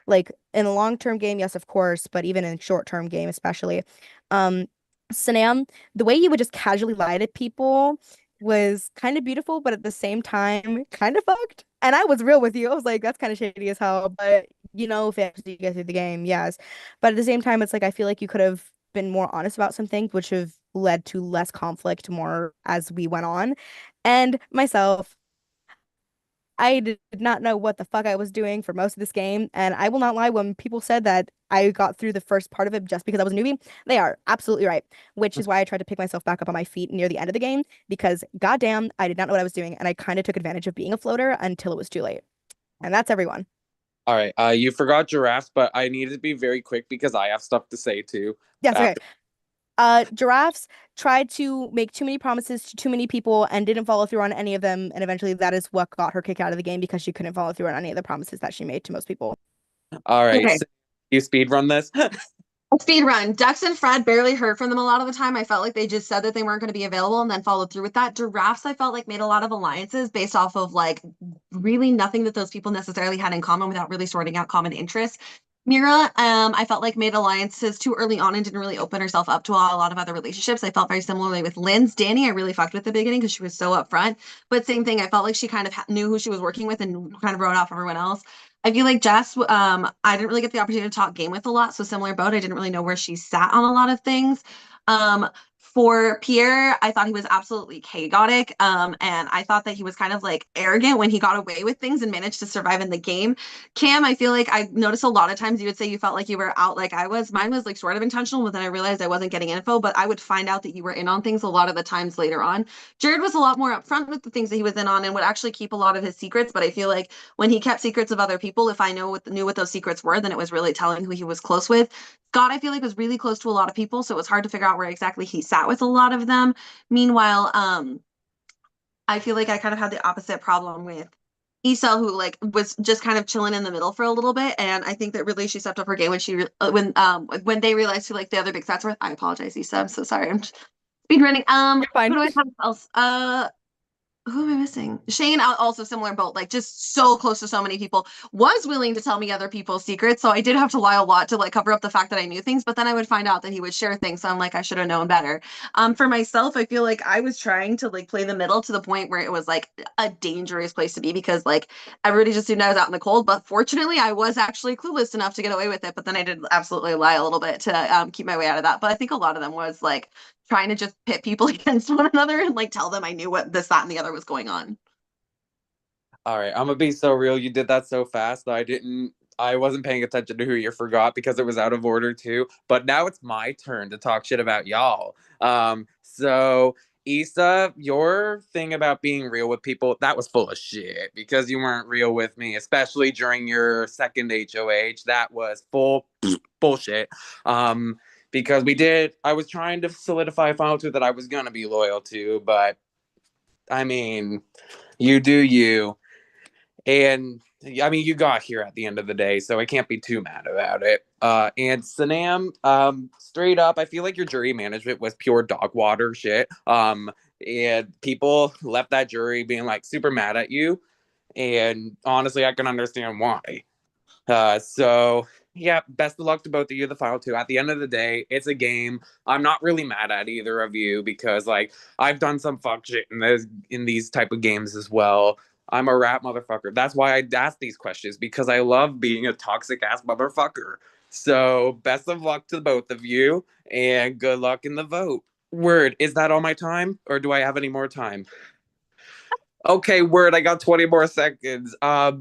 Like in a long-term game, yes, of course, but even in short-term game, especially. Um, Sanam, the way you would just casually lie to people was kind of beautiful, but at the same time, kind of fucked. And I was real with you. I was like, that's kind of shady as hell, but you know, if it actually get through the game, yes. But at the same time, it's like I feel like you could have been more honest about some things, which have led to less conflict more as we went on. And myself, I did not know what the fuck I was doing for most of this game. And I will not lie, when people said that I got through the first part of it just because I was a newbie, they are absolutely right. Which is why I tried to pick myself back up on my feet near the end of the game, because goddamn, I did not know what I was doing. And I kind of took advantage of being a floater until it was too late. And that's everyone. All right. You forgot giraffes, but I needed to be very quick because I have stuff to say too. Yes, okay. Giraffes tried to make too many promises to too many people and didn't follow through on any of them, and eventually that is what got her kicked out of the game, because she couldn't follow through on any of the promises that she made to most people. All right. Okay. So you speed run this? Speed run. Dux and Fred, barely heard from them a lot of the time. I felt like they just said that they weren't going to be available and then followed through with that. Giraffes, I felt like made a lot of alliances based off of like really nothing that those people necessarily had in common without really sorting out common interests. Mira, I felt like made alliances too early on and didn't really open herself up to a lot of other relationships. I felt very similarly with Lynn's. Danny, I really fucked with the beginning because she was so upfront. But same thing, I felt like she kind of knew who she was working with and kind of wrote off everyone else. I feel like Jess, I didn't really get the opportunity to talk game with a lot, so similar boat. I didn't really know where she sat on a lot of things. For Pierre, I thought he was absolutely chaotic. And I thought that he was kind of like arrogant when he got away with things and managed to survive in the game. Cam, I feel like I noticed a lot of times you would say you felt like you were out like I was. Mine was like sort of intentional, but then I realized I wasn't getting info, but I would find out that you were in on things a lot of the times later on. Jared was a lot more upfront with the things that he was in on and would actually keep a lot of his secrets. But I feel like when he kept secrets of other people, if I knew what those secrets were, then it was really telling who he was close with. Scott, I feel like was really close to a lot of people, so it was hard to figure out where exactly he sat with a lot of them. Meanwhile, I feel like I kind of had the opposite problem with Isel, who like was just kind of chilling in the middle for a little bit, and I think that really she stepped up her game when she when they realized who like the other big sets were. I apologize, Isa. I'm so sorry. I'm just speed running. You're fine. Who do I have else? who am I missing? Shane, also similar boat, like just so close to so many people, was willing to tell me other people's secrets. So I did have to lie a lot to like cover up the fact that I knew things, but then I would find out that he would share things. So I'm like, I should have known better. For myself, I feel like I was trying to like play the middle to the point where it was like a dangerous place to be because like everybody just assumed I was out in the cold. But fortunately, I was actually clueless enough to get away with it. But then I did absolutely lie a little bit to keep my way out of that. But I think a lot of them was like trying to just pit people against one another and like tell them I knew what this, that, and the other was going on. All right, I'm gonna be so real. You did that so fast that I wasn't paying attention to who you forgot because it was out of order too. But now it's my turn to talk shit about y'all. So Issa, your thing about being real with people, that was full of shit because you weren't real with me, especially during your second HOH. That was full bullshit. Because I was trying to solidify Final Two that I was gonna be loyal to, but I mean, you do you. And I mean, you got here at the end of the day, so I can't be too mad about it. And Sanam, straight up, I feel like your jury management was pure dog water shit. And people left that jury being like super mad at you. And honestly, I can understand why. So yeah, best of luck to both of you, the Final Two. At the end of the day, it's a game. I'm not really mad at either of you because like I've done some fuck shit in these type of games as well. I'm a rat motherfucker. That's why I ask these questions, because I love being a toxic ass motherfucker. So best of luck to both of you and good luck in the vote. Word, is that all my time or do I have any more time? Okay, word, I got 20 more seconds. I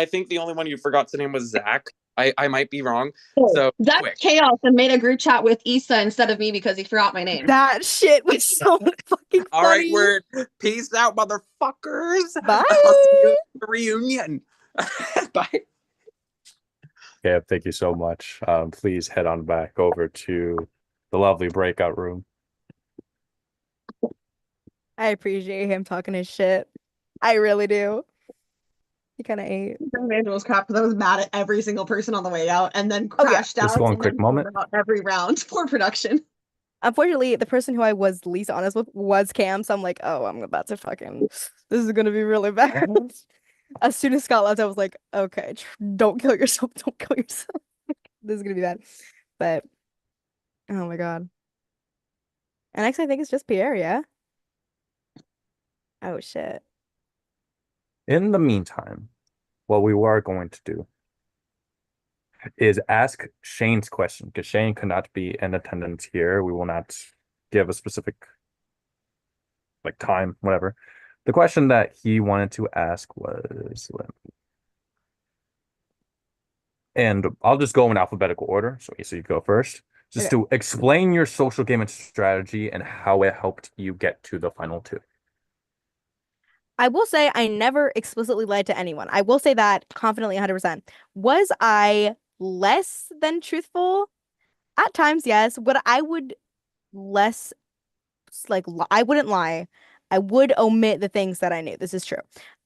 think the only one you forgot to name was Zach. I might be wrong. So Zach quick. chaos and made a group chat with Issa instead of me because he forgot my name. That shit was so fucking funny. All right, word. Peace out, motherfuckers. Bye. I'll see you at the reunion. Bye. Yeah, thank you so much. Please head on back over to the lovely breakout room. I appreciate him talking his shit. I really do. He kind of ate. Was crap because I was mad at every single person on the way out and then crashed out. Just one and quick then moment. out every round for production. Unfortunately, the person who I was least honest with was Cam, so I'm like, oh, I'm about to fucking, this is gonna be really bad. As soon as Scott left, I was like, okay, don't kill yourself, don't kill yourself. This is gonna be bad. But, oh my god. And next, I think it's just Pierre, yeah? Oh shit. In the meantime, what we are going to do is ask Shane's question, because Shane could not be in attendance here. We will not give a specific like time, whatever. The question that he wanted to ask was, and I'll just go in alphabetical order. So you go first. Just to explain your social game and strategy and how it helped you get to the Final Two. I will say I never explicitly lied to anyone. I will say that confidently 100%. Was I less than truthful? At times, yes. I would less, like, I wouldn't lie. I would omit the things that I knew. This is true.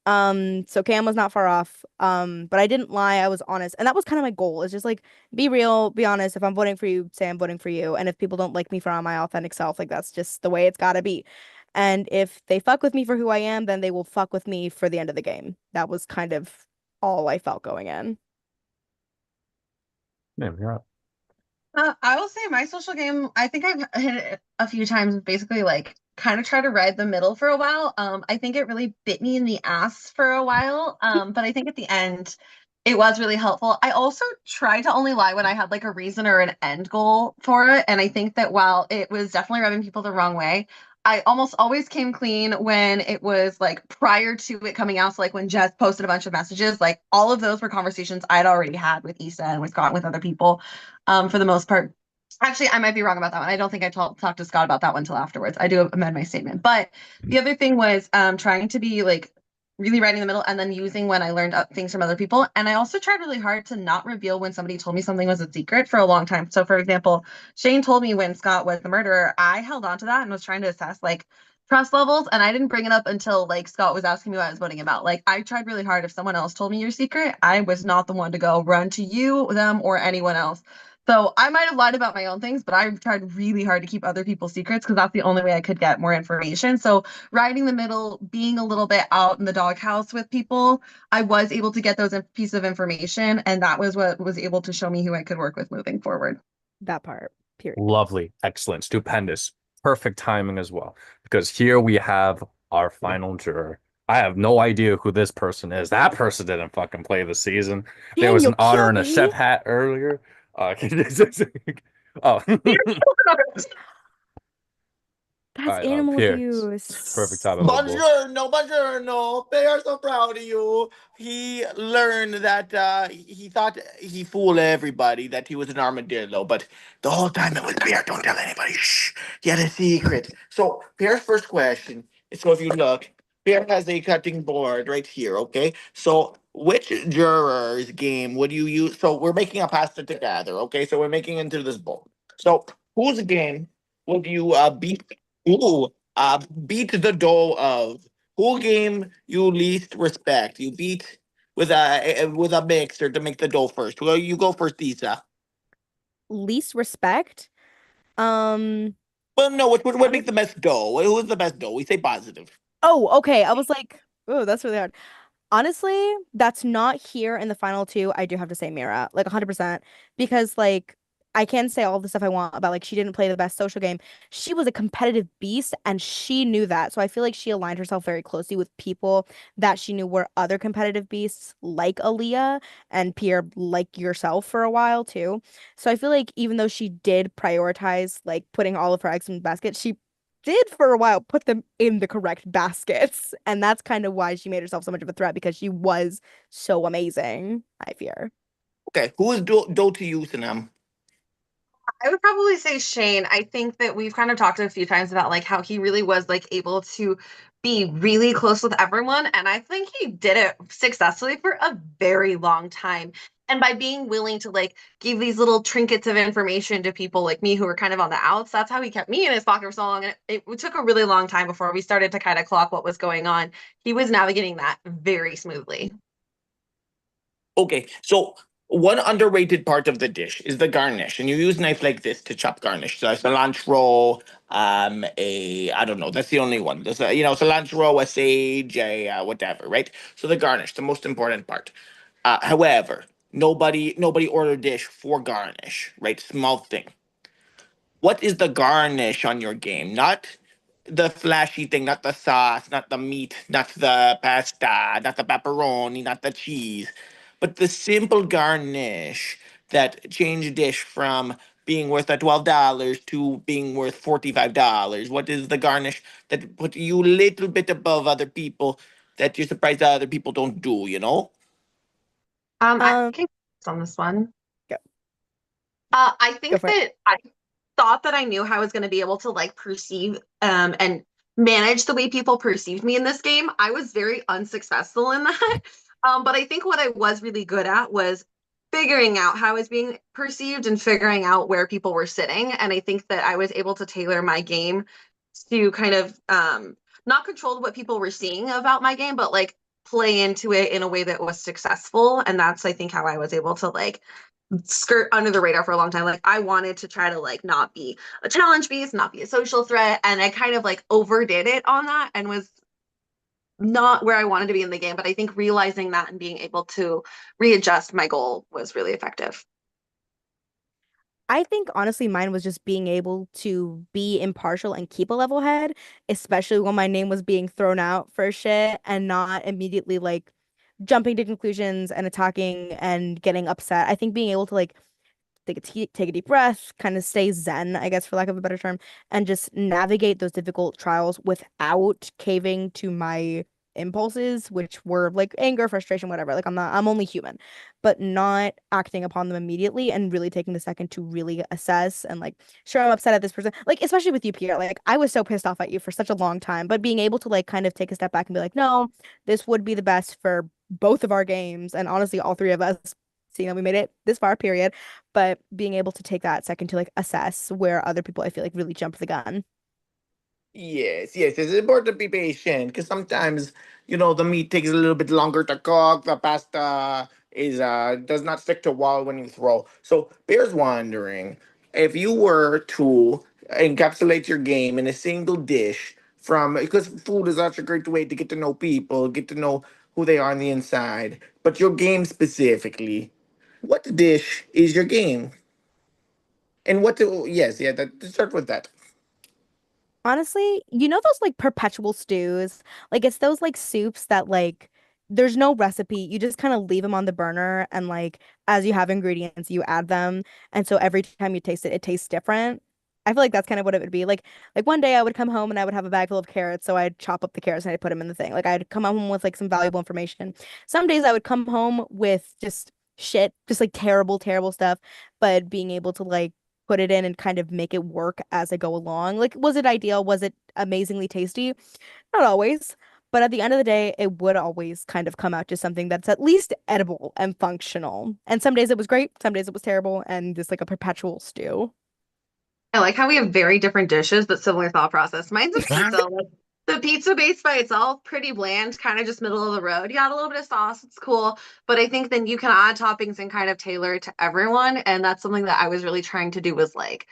So Cam was not far off. But I didn't lie. I was honest. And that was kind of my goal. It's just like, be real, be honest. If I'm voting for you, say I'm voting for you. And if people don't like me for my authentic self, like that's just the way it's gotta be. And if they fuck with me for who I am, then they will fuck with me for the end of the game. That was kind of all I felt going in. Yeah, you're up. I will say my social game, I think I've hit it a few times, basically like kind of try to ride the middle for a while. I think it really bit me in the ass for a while. But I think at the end it was really helpful. I also tried to only lie when I had like a reason or an end goal for it. And I think that while it was definitely rubbing people the wrong way, I almost always came clean when it was like prior to it coming out. So like when Jess posted a bunch of messages, like all of those were conversations I'd already had with Issa and with Scott, with other people, for the most part. Actually, I might be wrong about that one. I don't think I talked to Scott about that one until afterwards. I do amend my statement. But the other thing was trying to be like really right in the middle and then using when I learned things from other people. And I also tried really hard to not reveal when somebody told me something was a secret for a long time. So for example, Shane told me when Scott was the murderer, I held on to that and was trying to assess like trust levels. And I didn't bring it up until like Scott was asking me what I was voting about. Like I tried really hard. If someone else told me your secret, I was not the one to go run to you, them, or anyone else So I might have lied about my own things, but I've tried really hard to keep other people's secrets because that's the only way I could get more information. So riding the middle, being a little bit out in the doghouse with people, I was able to get those pieces of information, and that was what was able to show me who I could work with moving forward. That part, period. Lovely, excellent, stupendous, perfect timing as well. Because here we have our final juror. I have no idea who this person is. That person didn't fucking play the season. There was Daniel, an otter kill in a me. chef hat earlier. Oh, That's All right, animal Pierre, abuse. perfect timing, little boy. Buongiorno, buongiorno. They are so proud of you. He learned that he thought he fooled everybody that he was an armadillo, but the whole time it was Pierre. Don't tell anybody. Shh. He had a secret. So Pierre's first question is: so if you look, Pierre has a cutting board right here. Okay. So which juror's game would you use? So we're making a pasta together. Okay. So we're making into this bowl. So whose game would you beat? Ooh, beat the dough of who game you least respect. You beat with a mixer to make the dough first. Well, you go first, Lisa. Least respect. Well, no, what would make the best dough? Who is the best dough? We say positive. Oh, okay. I was like, oh, that's really hard. Honestly, that's not here in the final two. I do have to say Mira, like 100%, because like I can say all the stuff I want about like she didn't play the best social game. She was a competitive beast and she knew that. So I feel like she aligned herself very closely with people that she knew were other competitive beasts like Aaliyah and Pierre, like yourself for a while too. So I feel like even though she did prioritize like putting all of her eggs in the basket, she did for a while put them in the correct baskets. And that's kind of why she made herself so much of a threat because she was so amazing, I fear. Okay, who is dough to you, Sanam? I would probably say Shane. I think that we've kind of talked a few times about like how he really was like able to be really close with everyone. And I think he did it successfully for a very long time. And by being willing to like give these little trinkets of information to people like me who were kind of on the outs, that's how he kept me in his pocket for so long. And it took a really long time before we started to kind of clock what was going on. He was navigating that very smoothly. Okay, so one underrated part of the dish is the garnish, and you use knife like this to chop garnish. So cilantro, I don't know, that's the only one. There's cilantro, a sage, whatever, right? So the garnish, the most important part. However, nobody ordered dish for garnish, right? Small thing. What is the garnish on your game? Not the flashy thing, not the sauce, not the meat, not the pasta, not the pepperoni, not the cheese, but the simple garnish that changed dish from being worth a $12 to being worth $45. What is the garnish that put you a little bit above other people that you're surprised that other people don't do, you know? I can on this one. Go. I think Go for it. that I thought that I knew how I was going to be able to like perceive and manage the way people perceived me in this game. I was very unsuccessful in that. But I think what I was really good at was figuring out how I was being perceived and figuring out where people were sitting. And I think that I was able to tailor my game to kind of not control what people were seeing about my game, but like play into it in a way that was successful. And that's I think how I was able to like skirt under the radar for a long time. Like I wanted to try to like not be a challenge beast, not be a social threat, and I kind of like overdid it on that and was not where I wanted to be in the game. But I think realizing that and being able to readjust my goal was really effective. I think honestly mine was just being able to be impartial and keep a level head, especially when my name was being thrown out for shit and not immediately like jumping to conclusions and attacking and getting upset. I think being able to like take a deep breath, kind of stay zen, I guess for lack of a better term, and just navigate those difficult trials without caving to my impulses, which were like anger, frustration, whatever. Like I'm only human, but not acting upon them immediately and really taking the second to really assess and like, sure, I'm upset at this person. Like, especially with you, Pierre, like I was so pissed off at you for such a long time, but being able to like kind of take a step back and be like, no, this would be the best for both of our games. And honestly, all three of us, seeing that we made it this far, period. But being able to take that second to like assess where other people I feel like really jump the gun. Yes, yes, it's important to be patient because sometimes, the meat takes a little bit longer to cook, the pasta is does not stick to wall when you throw. So Bear's wondering if you were to encapsulate your game in a single dish from because food is such a great way to get to know people, get to know who they are on the inside. But your game specifically, what dish is your game? And what do yes, yeah, that start with that. Honestly, you know those like perpetual stews? Like it's those like soups that like there's no recipe. You just kind of leave them on the burner and like as you have ingredients, you add them. And so every time you taste it, it tastes different. I feel like that's kind of what it would be. Like one day I would come home and I would have a bag full of carrots, so I'd chop up the carrots and I'd put them in the thing. Like I'd come home with like some valuable information. Some days I would come home with just shit, just like terrible, terrible stuff, but being able to like put it in and kind of make it work as I go along. Like, was it ideal? Was it amazingly tasty? Not always. But at the end of the day, it would always kind of come out to something that's at least edible and functional. And some days it was great, some days it was terrible, and just like a perpetual stew. I like how we have very different dishes, but similar thought process. Mine's a pizza. Like the pizza base by itself, pretty bland, kind of just middle of the road. You got a little bit of sauce, it's cool. But I think then you can add toppings and kind of tailor it to everyone. And that's something that I was really trying to do was like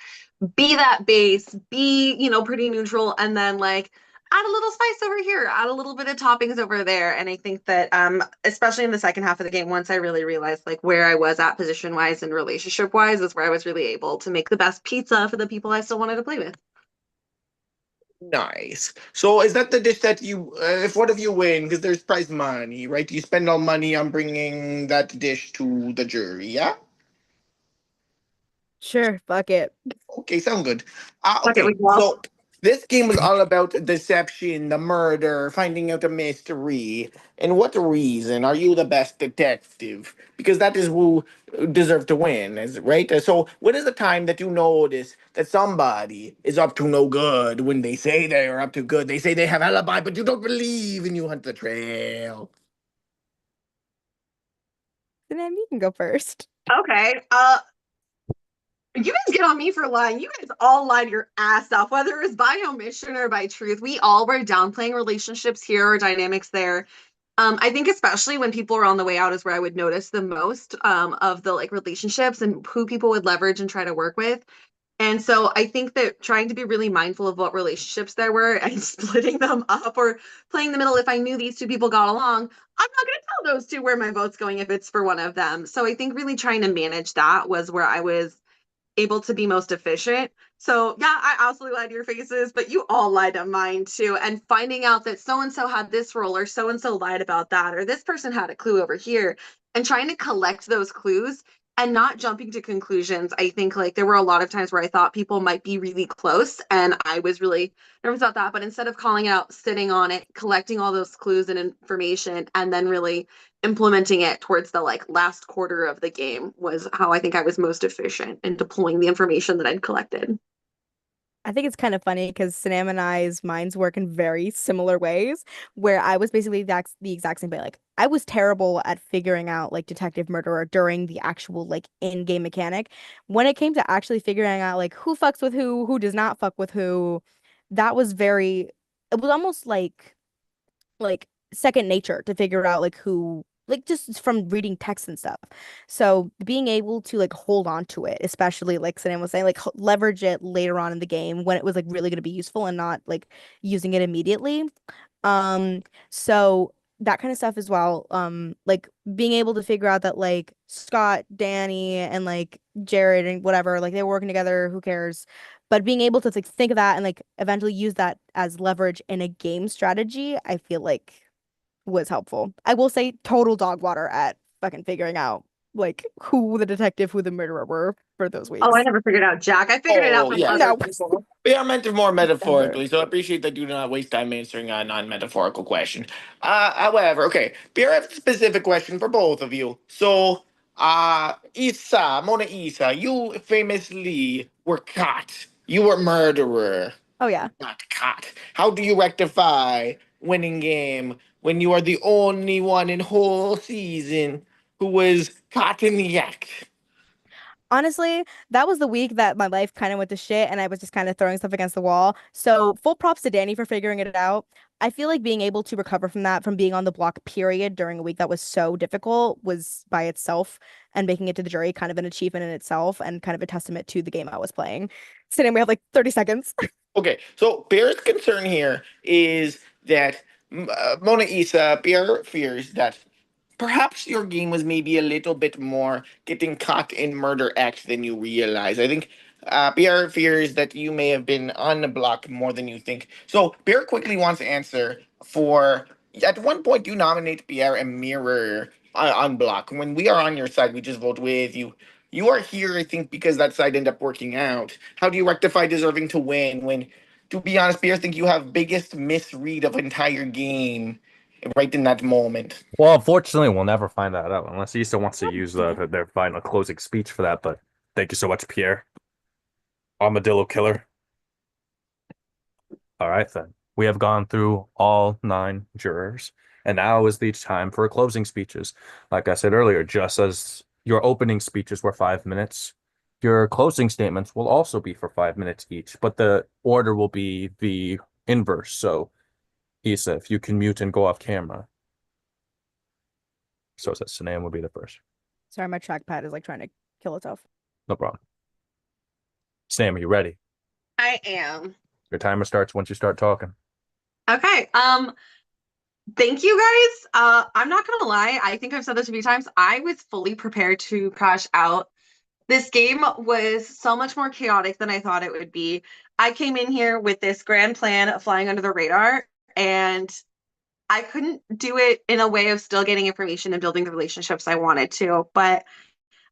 be that base, be, pretty neutral, and then like add a little spice over here, add a little bit of toppings over there. And I think that especially in the second half of the game, once I really realized like where I was at position wise and relationship wise is where I was really able to make the best pizza for the people I still wanted to play with. Nice. So is that the dish that you, if one of you win, because there's prize money, right? You spend all money on bringing that dish to the jury, yeah? Sure, fuck it. Okay, sound good. Okay, Okay, we lost. so this game was all about deception, the murder, finding out the mystery. And what reason are you the best detective? Because that is who deserve to win, right? So when is the time that you notice that somebody is up to no good when they say they are up to good? They say they have alibi, but you don't believe and you hunt the trail. Then you can go first. Okay. You guys get on me for lying. You guys all lied your ass off, whether it was by omission or by truth. We all were downplaying relationships here or dynamics there. I think especially when people were on the way out is where I would notice the most of the like relationships and who people would leverage and try to work with. And so I think that trying to be really mindful of what relationships there were and splitting them up or playing the middle, if I knew these two people got along, I'm not going to tell those two where my vote's going if it's for one of them. So I think really trying to manage that was where I was able to be most efficient. So yeah, I absolutely lied to your faces, but you all lied to mine too. And finding out that so and so had this role or so and so lied about that or this person had a clue over here and trying to collect those clues and not jumping to conclusions. I think like there were a lot of times where I thought people might be really close and I was really nervous about that. But instead of calling out, sitting on it, collecting all those clues and information, and then really implementing it towards the like last quarter of the game was how I think I was most efficient in deploying the information that I'd collected. I think it's kind of funny because Sanam and I's minds work in very similar ways, where I was basically the exact same way. Like I was terrible at figuring out like detective murderer during the actual like in-game mechanic. When it came to actually figuring out like who fucks with who does not fuck with who, that was very, it was almost like second nature to figure out like who like just from reading text and stuff. So being able to like hold on to it, especially like Sanan was saying, like leverage it later on in the game when it was like really going to be useful and not like using it immediately. Um, so that kind of stuff as well. Like being able to figure out that like Scott, Danny, and like Jared and whatever, like they were working together, who cares? But being able to like think of that and like eventually use that as leverage in a game strategy, I feel like was helpful. I will say total dog water at fucking figuring out like who the detective, who the murderer were for those weeks. Oh, I never figured it out, Jack. I figured it out Oh, by yeah. other No. people. We are meant to more metaphorically, so I appreciate that you do not waste time answering a non-metaphorical question. However, okay, here I have a specific question for both of you. So, Mona Isa, you famously were caught. You were murderer, Oh yeah. not caught. How do you rectify winning game when you are the only one in whole season who was caught in the act? Honestly, that was the week that my life kind of went to shit and I was just kind of throwing stuff against the wall. So full props to Danny for figuring it out. I feel like being able to recover from that, from being on the block period during a week that was so difficult, was by itself, and making it to the jury kind of an achievement in itself and kind of a testament to the game I was playing. So then we have like 30 seconds. Okay, so Bear's concern here is that Mona Isa, Bear fears that perhaps your game was maybe a little bit more getting caught in murder act than you realize. I think Bear fears that you may have been on the block more than you think. So Bear quickly wants to answer for, at one point you nominate Bear and Mirror on block. When we are on your side, we just vote with you. You are here, I think, because that side ended up working out. How do you rectify deserving to win when, to be honest, Bear, think you have biggest misread of entire game right in that moment? Well, unfortunately, we'll never find that out unless Issa wants to use their final closing speech for that. But thank you so much, Pierre. Armadillo killer. All right, then. We have gone through all 9 jurors, and now is the time for closing speeches. Like I said earlier, just as your opening speeches were 5 minutes, your closing statements will also be for 5 minutes each, but the order will be the inverse. So, Issa, if you can mute and go off camera. So that Sanam will be the first. Sorry, my trackpad is like trying to kill itself. No problem. Sam, are you ready? I am. Your timer starts once you start talking. Okay. Thank you guys. I'm not gonna lie, I think I've said this a few times. I was fully prepared to crash out. This game was so much more chaotic than I thought it would be. I came in here with this grand plan of flying under the radar, and I couldn't do it in a way of still getting information and building the relationships I wanted to. But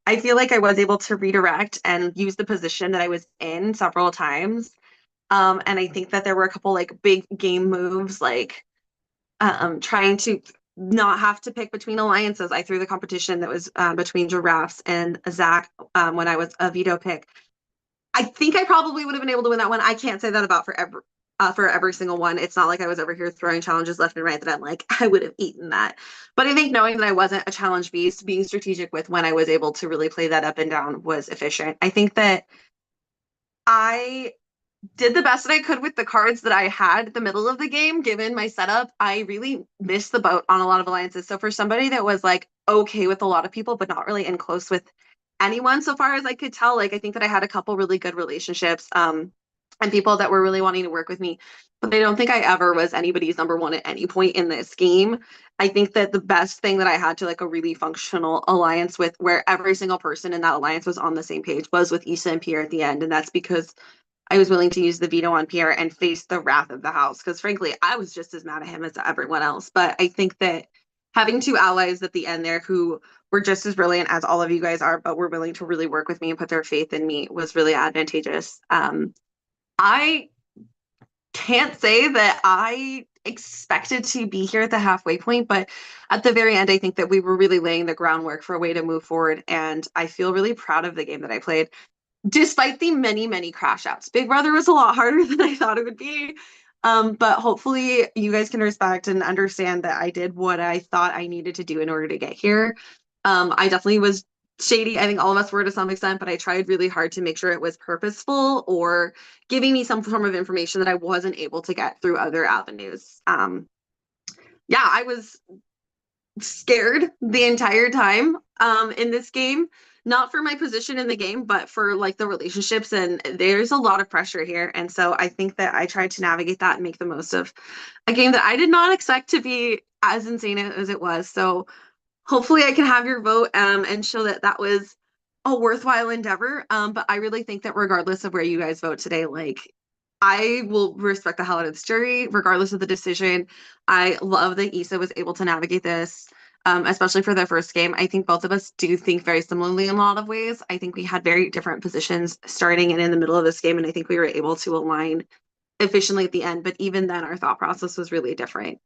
I feel like I was able to redirect and use the position that I was in several times. And I think that there were a couple like big game moves, like trying to not have to pick between alliances. I threw the competition that was between Giraffes and Zach when I was a veto pick. I think I probably would have been able to win that one. I can't say that about for every single one. It's not like I was over here throwing challenges left and right that I'm like, I would have eaten that. But I think knowing that I wasn't a challenge beast, being strategic with when I was able to really play that up and down was efficient. I think that I did the best that I could with the cards that I had at the middle of the game, given my setup. I really missed the boat on a lot of alliances. So for somebody that was like okay with a lot of people, but not really in close with anyone, so far as I could tell, like I think that I had a couple really good relationships, and people that were really wanting to work with me. But I don't think I ever was anybody's number one at any point in this game. I think that the best thing that I had to like a really functional alliance with, where every single person in that alliance was on the same page, was with Issa and Pierre at the end. And that's because I was willing to use the veto on Pierre and face the wrath of the house. Because frankly, I was just as mad at him as everyone else. But I think that having 2 allies at the end there who were just as brilliant as all of you guys are, but were willing to really work with me and put their faith in me, was really advantageous. I can't say that I expected to be here at the halfway point, but at the very end, I think that we were really laying the groundwork for a way to move forward. And I feel really proud of the game that I played, despite the many, many crash outs. Big Brother was a lot harder than I thought it would be. But hopefully you guys can respect and understand that I did what I thought I needed to do in order to get here. I definitely was shady. I think all of us were to some extent, but I tried really hard to make sure it was purposeful or giving me some form of information that I wasn't able to get through other avenues. Yeah, I was scared the entire time in this game, not for my position in the game, but for like the relationships, and there's a lot of pressure here. And so I think that I tried to navigate that and make the most of a game that I did not expect to be as insane as it was. So hopefully I can have your vote and show that that was a worthwhile endeavor. But I really think that regardless of where you guys vote today, like I will respect the hell out of this jury, regardless of the decision. I love that Issa was able to navigate this, especially for their first game. I think both of us do think very similarly in a lot of ways. I think we had very different positions starting and in the middle of this game, and I think we were able to align efficiently at the end. But even then, our thought process was really different.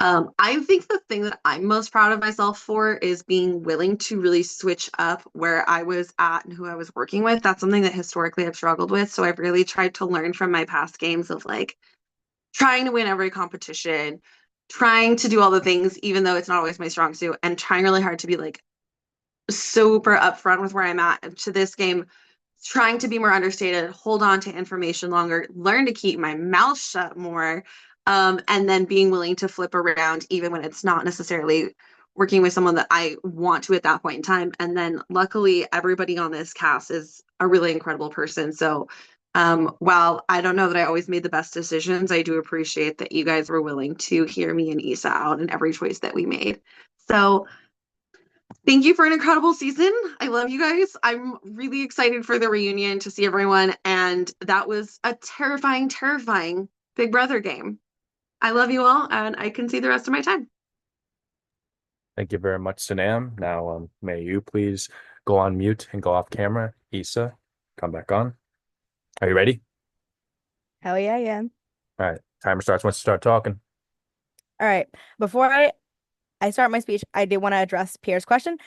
I think the thing that I'm most proud of myself for is being willing to really switch up where I was at and who I was working with. That's something that historically I've struggled with. So I've really tried to learn from my past games of like trying to win every competition, trying to do all the things, even though it's not always my strong suit, and trying really hard to be like, super upfront with where I'm at to this game, trying to be more understated, hold on to information longer, learn to keep my mouth shut more, and then being willing to flip around even when it's not necessarily working with someone that I want to at that point in time. And then luckily, everybody on this cast is a really incredible person. So while I don't know that I always made the best decisions, I do appreciate that you guys were willing to hear me and Issa out in every choice that we made. So thank you for an incredible season. I love you guys. I'm really excited for the reunion to see everyone. And that was a terrifying, terrifying Big Brother game. I love you all, and I can see the rest of my time. Thank you very much, Sanam. Now, may you please go on mute and go off camera. Issa, come back on. Are you ready? Hell yeah, I am. All right. Timer starts once you start talking. All right. Before I start my speech, I did want to address Pierre's question.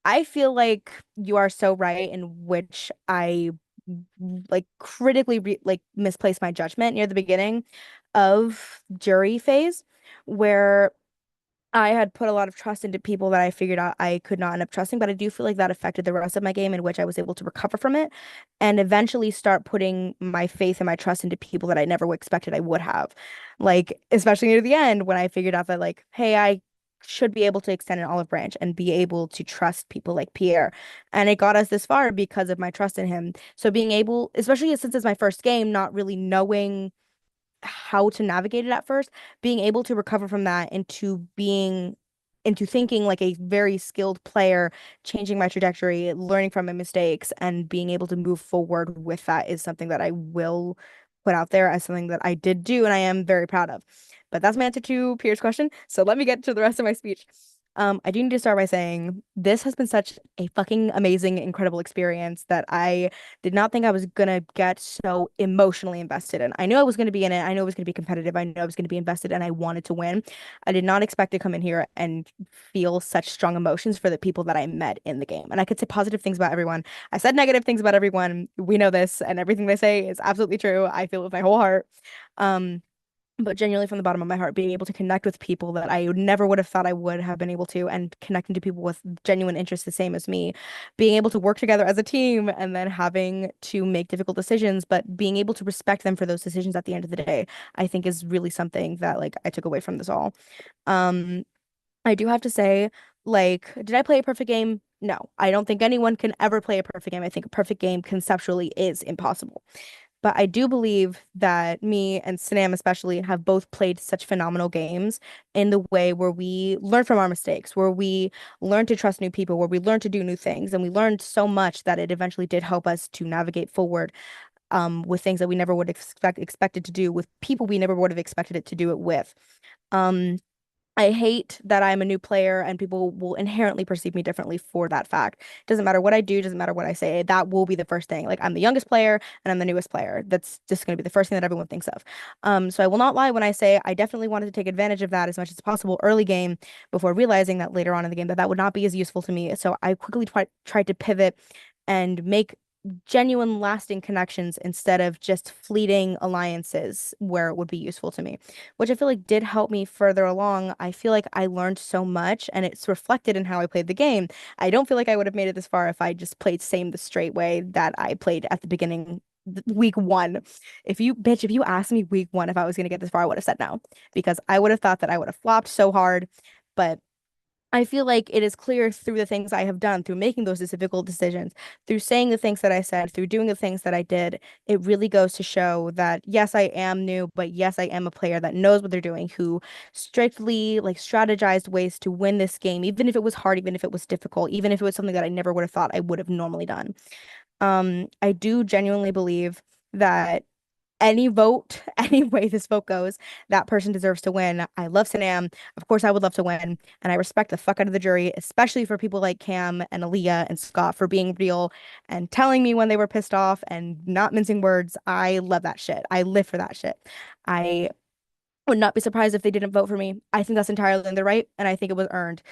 I feel like you are so right in which I like critically misplaced my judgment near the beginning of jury phase, where I had put a lot of trust into people that I figured out I could not end up trusting, but I do feel like that affected the rest of my game in which I was able to recover from it and eventually start putting my faith and my trust into people that I never expected I would have. Like, especially near the end when I figured out that, like, hey, I should be able to extend an olive branch and be able to trust people like Pierre. And it got us this far because of my trust in him. So being able, especially since it's my first game, not really knowing how to navigate it at first, being able to recover from that into thinking like a very skilled player, changing my trajectory, learning from my mistakes, and being able to move forward with that is something that I will put out there as something that I did do and I am very proud of. But that's my answer to Pierre's question. So let me get to the rest of my speech. I do need to start by saying this has been such a fucking amazing, incredible experience that I did not think I was gonna get so emotionally invested in. I knew I was gonna be in it. I knew it was gonna be competitive. I knew I was gonna be invested and I wanted to win. I did not expect to come in here and feel such strong emotions for the people that I met in the game. And I could say positive things about everyone. I said negative things about everyone. We know this, and everything they say is absolutely true. I feel it with my whole heart. But genuinely from the bottom of my heart, being able to connect with people that I never would have thought I would have been able to, and connecting to people with genuine interests the same as me, being able to work together as a team and then having to make difficult decisions, but being able to respect them for those decisions at the end of the day, I think is really something that like I took away from this all. I do have to say, like, did I play a perfect game? No, I don't think anyone can ever play a perfect game. I think a perfect game conceptually is impossible. But I do believe that me and Sanam especially have both played such phenomenal games in the way where we learn from our mistakes, where we learn to trust new people, where we learn to do new things. And we learned so much that it eventually did help us to navigate forward with things that we never would expected to do, with people we never would have expected it to do it with. Um, I hate that I'm a new player and people will inherently perceive me differently for that fact. Doesn't matter what I do, doesn't matter what I say. That will be the first thing. Like I'm the youngest player and I'm the newest player. That's just going to be the first thing that everyone thinks of. So I will not lie when I say I definitely wanted to take advantage of that as much as possible early game before realizing that later on in the game that that would not be as useful to me. So I quickly tried to pivot and make genuine lasting connections instead of just fleeting alliances where it would be useful to me, which I feel like did help me further along. I feel like I learned so much and it's reflected in how I played the game. I don't feel like I would have made it this far if I just played same the straight way that I played at the beginning week one. If you asked me week one if I was going to get this far, I would have said no because I would have thought that I would have flopped so hard. But I feel like it is clear through the things I have done, through making those difficult decisions, through saying the things that I said, through doing the things that I did. It really goes to show that yes, I am new, but yes, I am a player that knows what they're doing, who strictly like strategized ways to win this game, even if it was hard, even if it was difficult, even if it was something that I never would have thought I would have normally done. I do genuinely believe that any vote, any way this vote goes, that person deserves to win. I love Sanam. Of course, I would love to win. And I respect the fuck out of the jury, especially for people like Cam and Aaliyah and Scott for being real and telling me when they were pissed off and not mincing words. I love that shit. I live for that shit. I would not be surprised if they didn't vote for me. I think that's entirely in their right, and I think it was earned.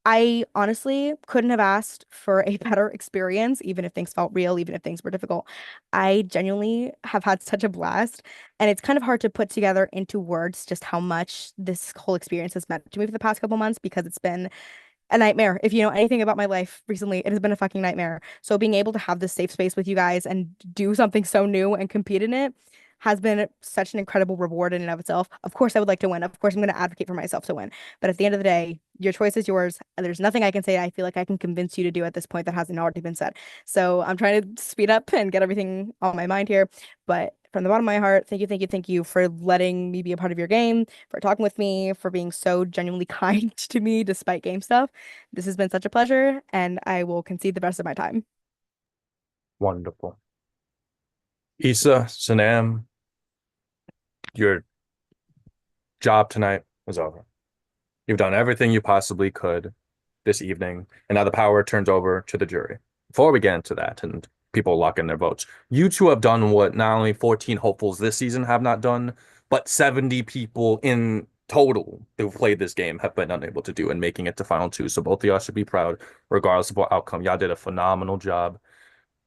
I honestly couldn't have asked for a better experience, even if things felt real, even if things were difficult. I genuinely have had such a blast, and it's kind of hard to put together into words just how much this whole experience has meant to me for the past couple months because it's been a nightmare. If you know anything about my life recently, it has been a fucking nightmare. So being able to have this safe space with you guys and do something so new and compete in it has been such an incredible reward in and of itself. Of course, I would like to win. Of course, I'm going to advocate for myself to win. But at the end of the day, your choice is yours. And there's nothing I can say I feel like I can convince you to do at this point that hasn't already been said. So I'm trying to speed up and get everything on my mind here. But from the bottom of my heart, thank you for letting me be a part of your game, for talking with me, for being so genuinely kind to me despite game stuff. This has been such a pleasure, and I will concede the rest of my time. Wonderful. Issa, Sanam, your job tonight was over. You've done everything you possibly could this evening, and now the power turns over to the jury. Before we get into that and people lock in their votes, you two have done what not only 14 hopefuls this season have not done, but 70 people in total who've played this game have been unable to do in making it to final two. So both of y'all should be proud, regardless of what outcome. Y'all did a phenomenal job.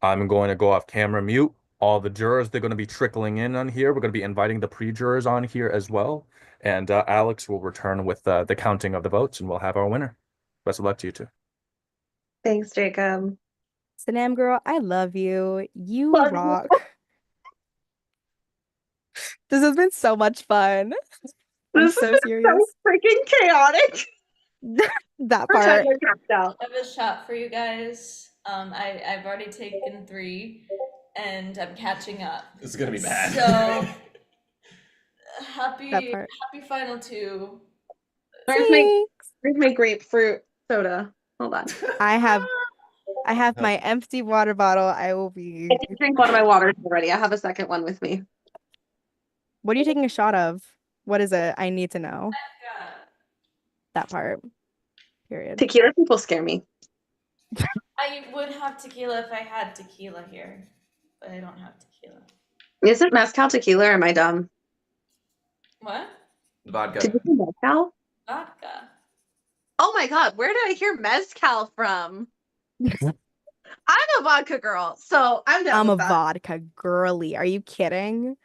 I'm going to go off camera mute. All the jurors, they're going to be trickling in on here. We're going to be inviting the pre-jurors on here as well. And Alex will return with the counting of the votes, and we'll have our winner. Best of luck to you two. Thanks, Jacob. Sanam girl, I love you. You Love you. rock. This has been so much fun. I'm This has so been serious. so freaking chaotic. That We're part. trying to catch out. I have a shot for you guys. I've already taken 3, and I'm catching up. This is gonna be bad. So happy That part. final 2. Where's my grapefruit soda? Hold on. I have my empty water bottle. I will be. I did drink one of my waters already. I have a second one with me. What are you taking a shot of? What is it? I need to know. Vodka. That part. Period. Tequila people scare me. I would have tequila if I had tequila here, but I don't have tequila. Is it mezcal tequila or am I dumb? What? Vodka. Did you say mezcal? Vodka. Oh my god, where did I hear mezcal from? I'm a vodka girl, so I'm down I'm a with that. vodka girly. Are you kidding?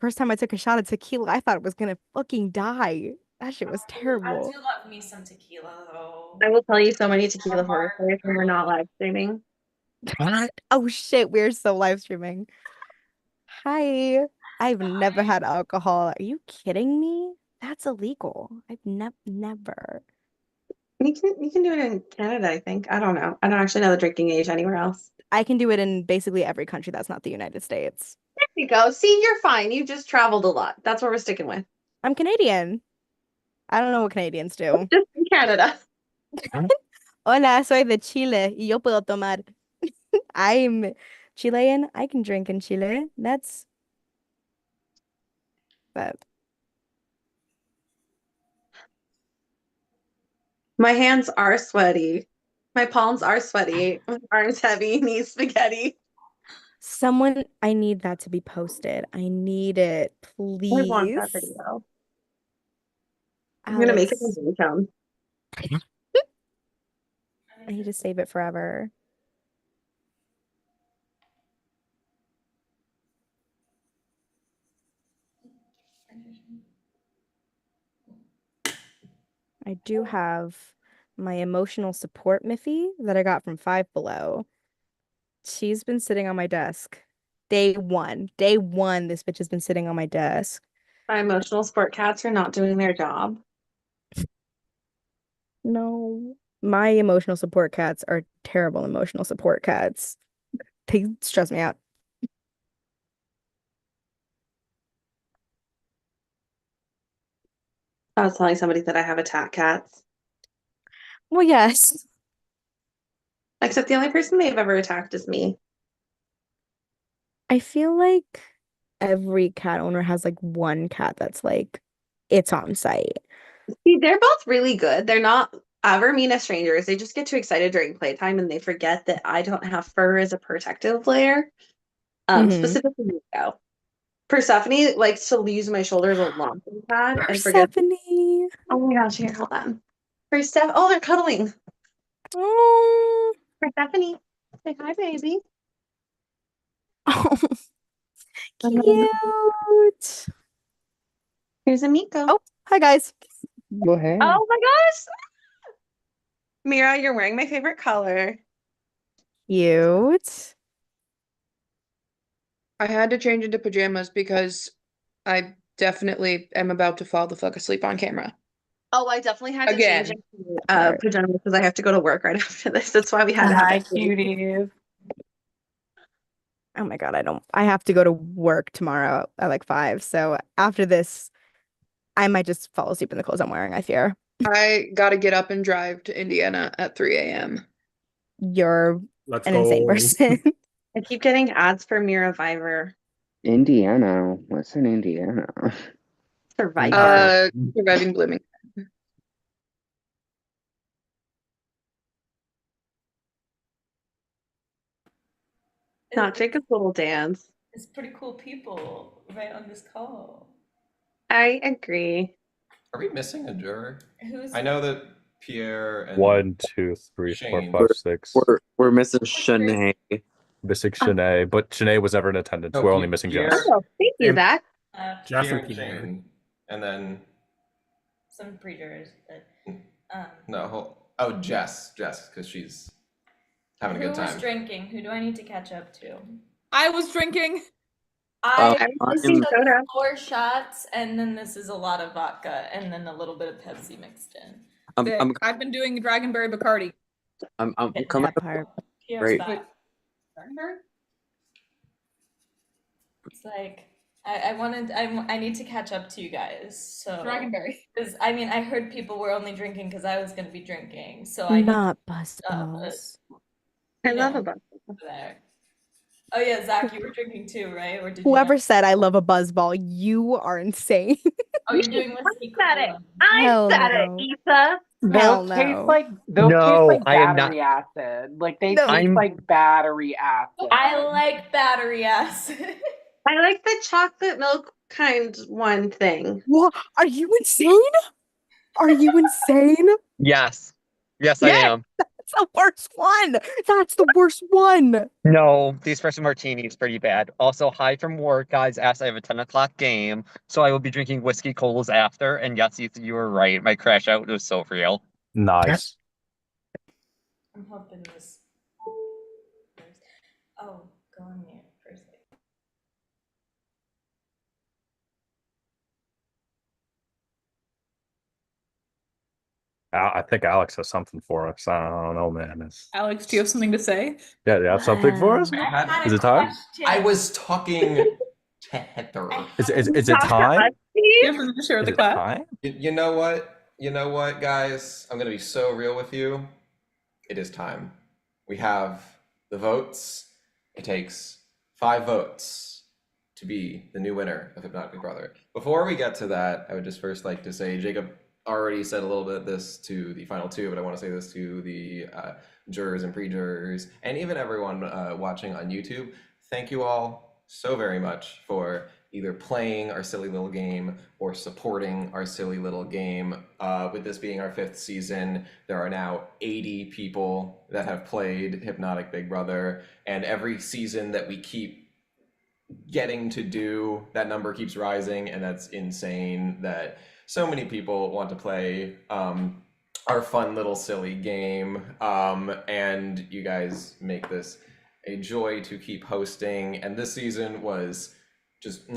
First time I took a shot of tequila, I thought it was gonna fucking die. That shit was I terrible. do love me some tequila though. I will tell you so many tequila horror stories when we're not live streaming. Oh shit, we're so live streaming. Hi. I've never had alcohol. Are you kidding me? That's illegal. I've never. You can do it in Canada, I think. I don't know. I don't actually know the drinking age anywhere else. I can do it in basically every country that's not the United States. There you go. See, you're fine. You just traveled a lot. That's what we're sticking with. I'm Canadian. I don't know what Canadians do. Just in Canada. Hola, soy de Chile y yo puedo tomar. I'm Chilean. I can drink in Chile. That's that. My hands are sweaty. My palms are sweaty. My arms heavy. Knees spaghetti. Someone, I need that to be posted. I need it, I want that please. video. I'm gonna make it Alex, in income. I need to save it forever. I do have my emotional support Miffy that I got from Five Below. She's been sitting on my desk. Day one, this bitch has been sitting on my desk. My emotional sport cats are not doing their job. No, my emotional support cats are terrible emotional support cats. They stress me out. I was telling somebody that I have attack cats. Well, yes. Except the only person they've ever attacked is me. I feel like every cat owner has like one cat that's like it's on site. See, they're both really good. They're not ever mean as strangers. They just get too excited during playtime and they forget that I don't have fur as a protective layer. Specifically Nico. Persephone likes to use my shoulders a lot too bad and forget. Persephone. Oh my gosh, here, hold on. Persephone. Oh, they're cuddling. Oh, Persephone. Say hi, baby. oh, cute. Here's a Miko. Oh, hi guys. Well, hey. Oh my gosh. Mira, you're wearing my favorite color. Cute. I had to change into pajamas because I definitely am about to fall the fuck asleep on camera. Oh, I definitely had to Again. change into pajamas because I have to go to work right after this. That's why we had to have Hi, it. cuties. Oh my God, I have to go to work tomorrow at like 5. So after this, I might just fall asleep in the clothes I'm wearing, I fear. I gotta get up and drive to Indiana at 3 a.m. You're Let's an insane go. person. I keep getting ads for Mira Viver. Indiana. What's in Indiana? Survivor. Surviving Blooming. Not Jacob's little dance. It's pretty cool people right on this call. I agree. Are we missing a juror? Who's I know that Pierre and 1, 2, 3, 4, Shane. 5, 6. We're missing Shanae. Missing Shanae, but Shanae was never in attendance. No, We're only Pierre- missing Pierre- Jess. Oh, thank you, And- Zach. Jess Pierre and and Pierre. Shane. And then some pre-jurors, but Jess, because she's having a good who was time. drinking? Who do I need to catch up to? I was drinking. I was took drinking soda. 4 shots, and then this is a lot of vodka, and then a little bit of Pepsi mixed in. I've been doing Dragonberry Bacardi. I'm coming. That part. Pierre's Great. back. Dragonberry? It's like I need to catch up to you guys. So Dragonberry. because I mean I heard people were only drinking because I was gonna be drinking. So I Not need buzzballs. I love a buzz. there. Oh yeah, Zach, you were drinking too, right? Or did Whoever you said I love a buzzball, you are insane. Oh, you're doing whiskey. I said it. Hell I said no. it, Issa. Hell Those no. taste like those No, taste like I am not- battery acid. Like they No. taste I'm- like battery acid. I like battery acid. I like the chocolate milk kind one thing. What? Are you insane? Are you insane? Yes. Yes, I Yes. am. That's the worst one. That's the worst one. No, the espresso martini is pretty bad. Also, hi from work, guys. Asked I have a 10 o'clock game, so I will be drinking whiskey colas after. And yes, you were right. My crash out was so real. Nice. I'm hoping this. Oh, go on mute for a second. I think Alex has something for us. I don't know, man. Alex, do you have something to say? Yeah, you have something for us? Is it time? I was talking to Heather. Is it time? Do you have something to share with Is the it class? time? You know what? You know what, guys? I'm gonna be so real with you. It is time. We have the votes. It takes 5 votes to be the new winner of Hypnotic Big Brother. Before we get to that, I would just first like to say Jacob already said a little bit of this to the final 2, but I want to say this to the jurors and pre-jurors and even everyone watching on YouTube. Thank you all so very much for either playing our silly little game or supporting our silly little game. With this being our 5th season, there are now 80 people that have played Hypnotic Big Brother, and every season that we keep getting to do, that number keeps rising, and that's insane that so many people want to play our fun little silly game, and you guys make this a joy to keep hosting. And this season was just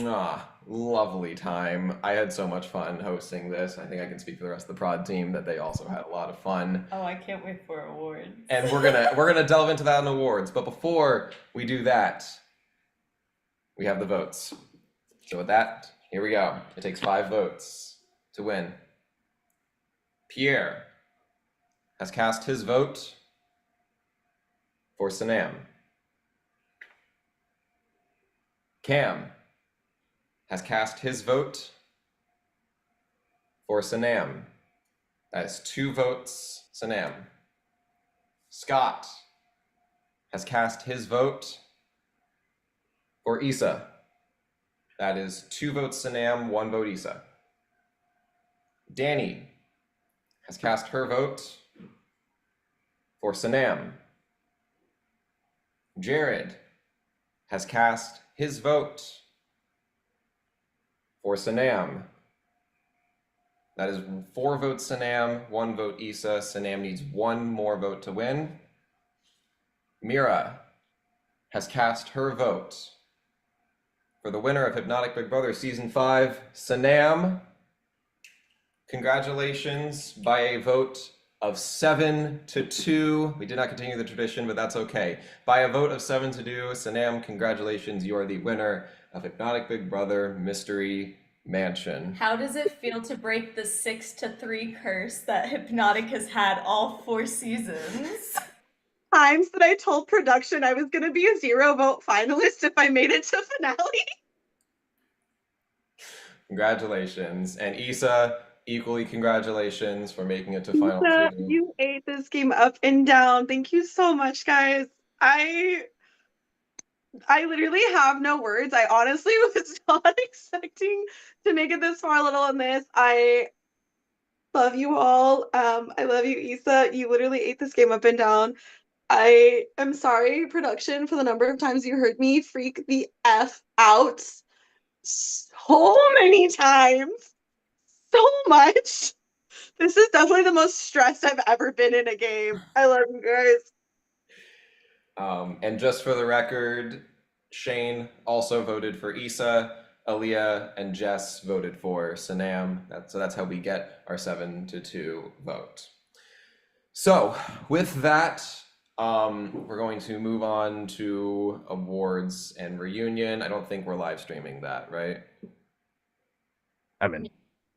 lovely time. I had so much fun hosting this. I think I can speak for the rest of the prod team that they also had a lot of fun. Oh, I can't wait for awards. And we're gonna delve into that in awards. But before we do that, we have the votes. So with that, here we go. It takes 5 votes to win. Pierre has cast his vote for Sanam. Cam has cast his vote for Sanam. That is 2 votes, Sanam. Scott has cast his vote for Issa. That is 2 votes Sanam, 1 vote Issa. Danny has cast her vote for Sanam. Jared has cast his vote for Sanam. That is 4 votes Sanam, 1 vote Issa. Sanam needs 1 more vote to win. Mira has cast her vote for the winner of Hypnotic Big Brother Season 5, Sanam. Congratulations by a vote of 7-2. We did not continue the tradition, but that's okay. By a vote of 7-2, Sanam, congratulations. You are the winner of Hypnotic Big Brother Mystery Mansion. How does it feel to break the 6-3 curse that Hypnotic has had all 4 seasons? Times that I told production I was going to be a 0 vote finalist if I made it to finale. Congratulations. And Issa, equally congratulations for making it to final Issa, 2. you ate this game up and down. Thank you so much, guys. I literally have no words. I honestly was not expecting to make it this far, little in this. I love you all. I love you, Issa. You literally ate this game up and down. I am sorry, production, for the number of times you heard me freak the F out so many times. So much. This is definitely the most stressed I've ever been in a game. I love you guys. And just for the record, Shane also voted for Issa, Aaliyah, and Jess voted for Sanam. So that's how we get our 7-2 vote. So with that, we're going to move on to awards and reunion. I don't think we're live streaming that, right? I mean,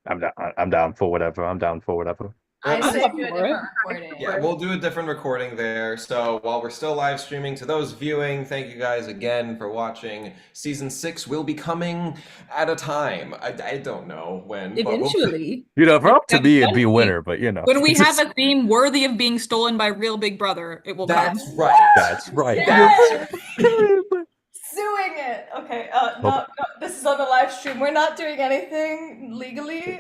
I'm down for whatever. I'm down for whatever. I say do a different recording. Yeah, we'll do a different recording there. So while we're still live streaming, to those viewing, thank you guys again for watching. Season 6 will be coming at a time. I don't know when. but we'll- Eventually. You know, for up to me, it'd be a Eventually. winner, but you know. When we have a theme worthy of being stolen by real Big Brother, it will come. That's right. That's right. Yes! Suing it. Okay. No, this is on the live stream. We're not doing anything legally.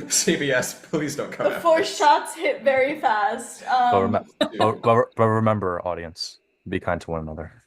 CBS, please don't come The out. 4 shots hit very fast. But remember, audience, be kind to one another.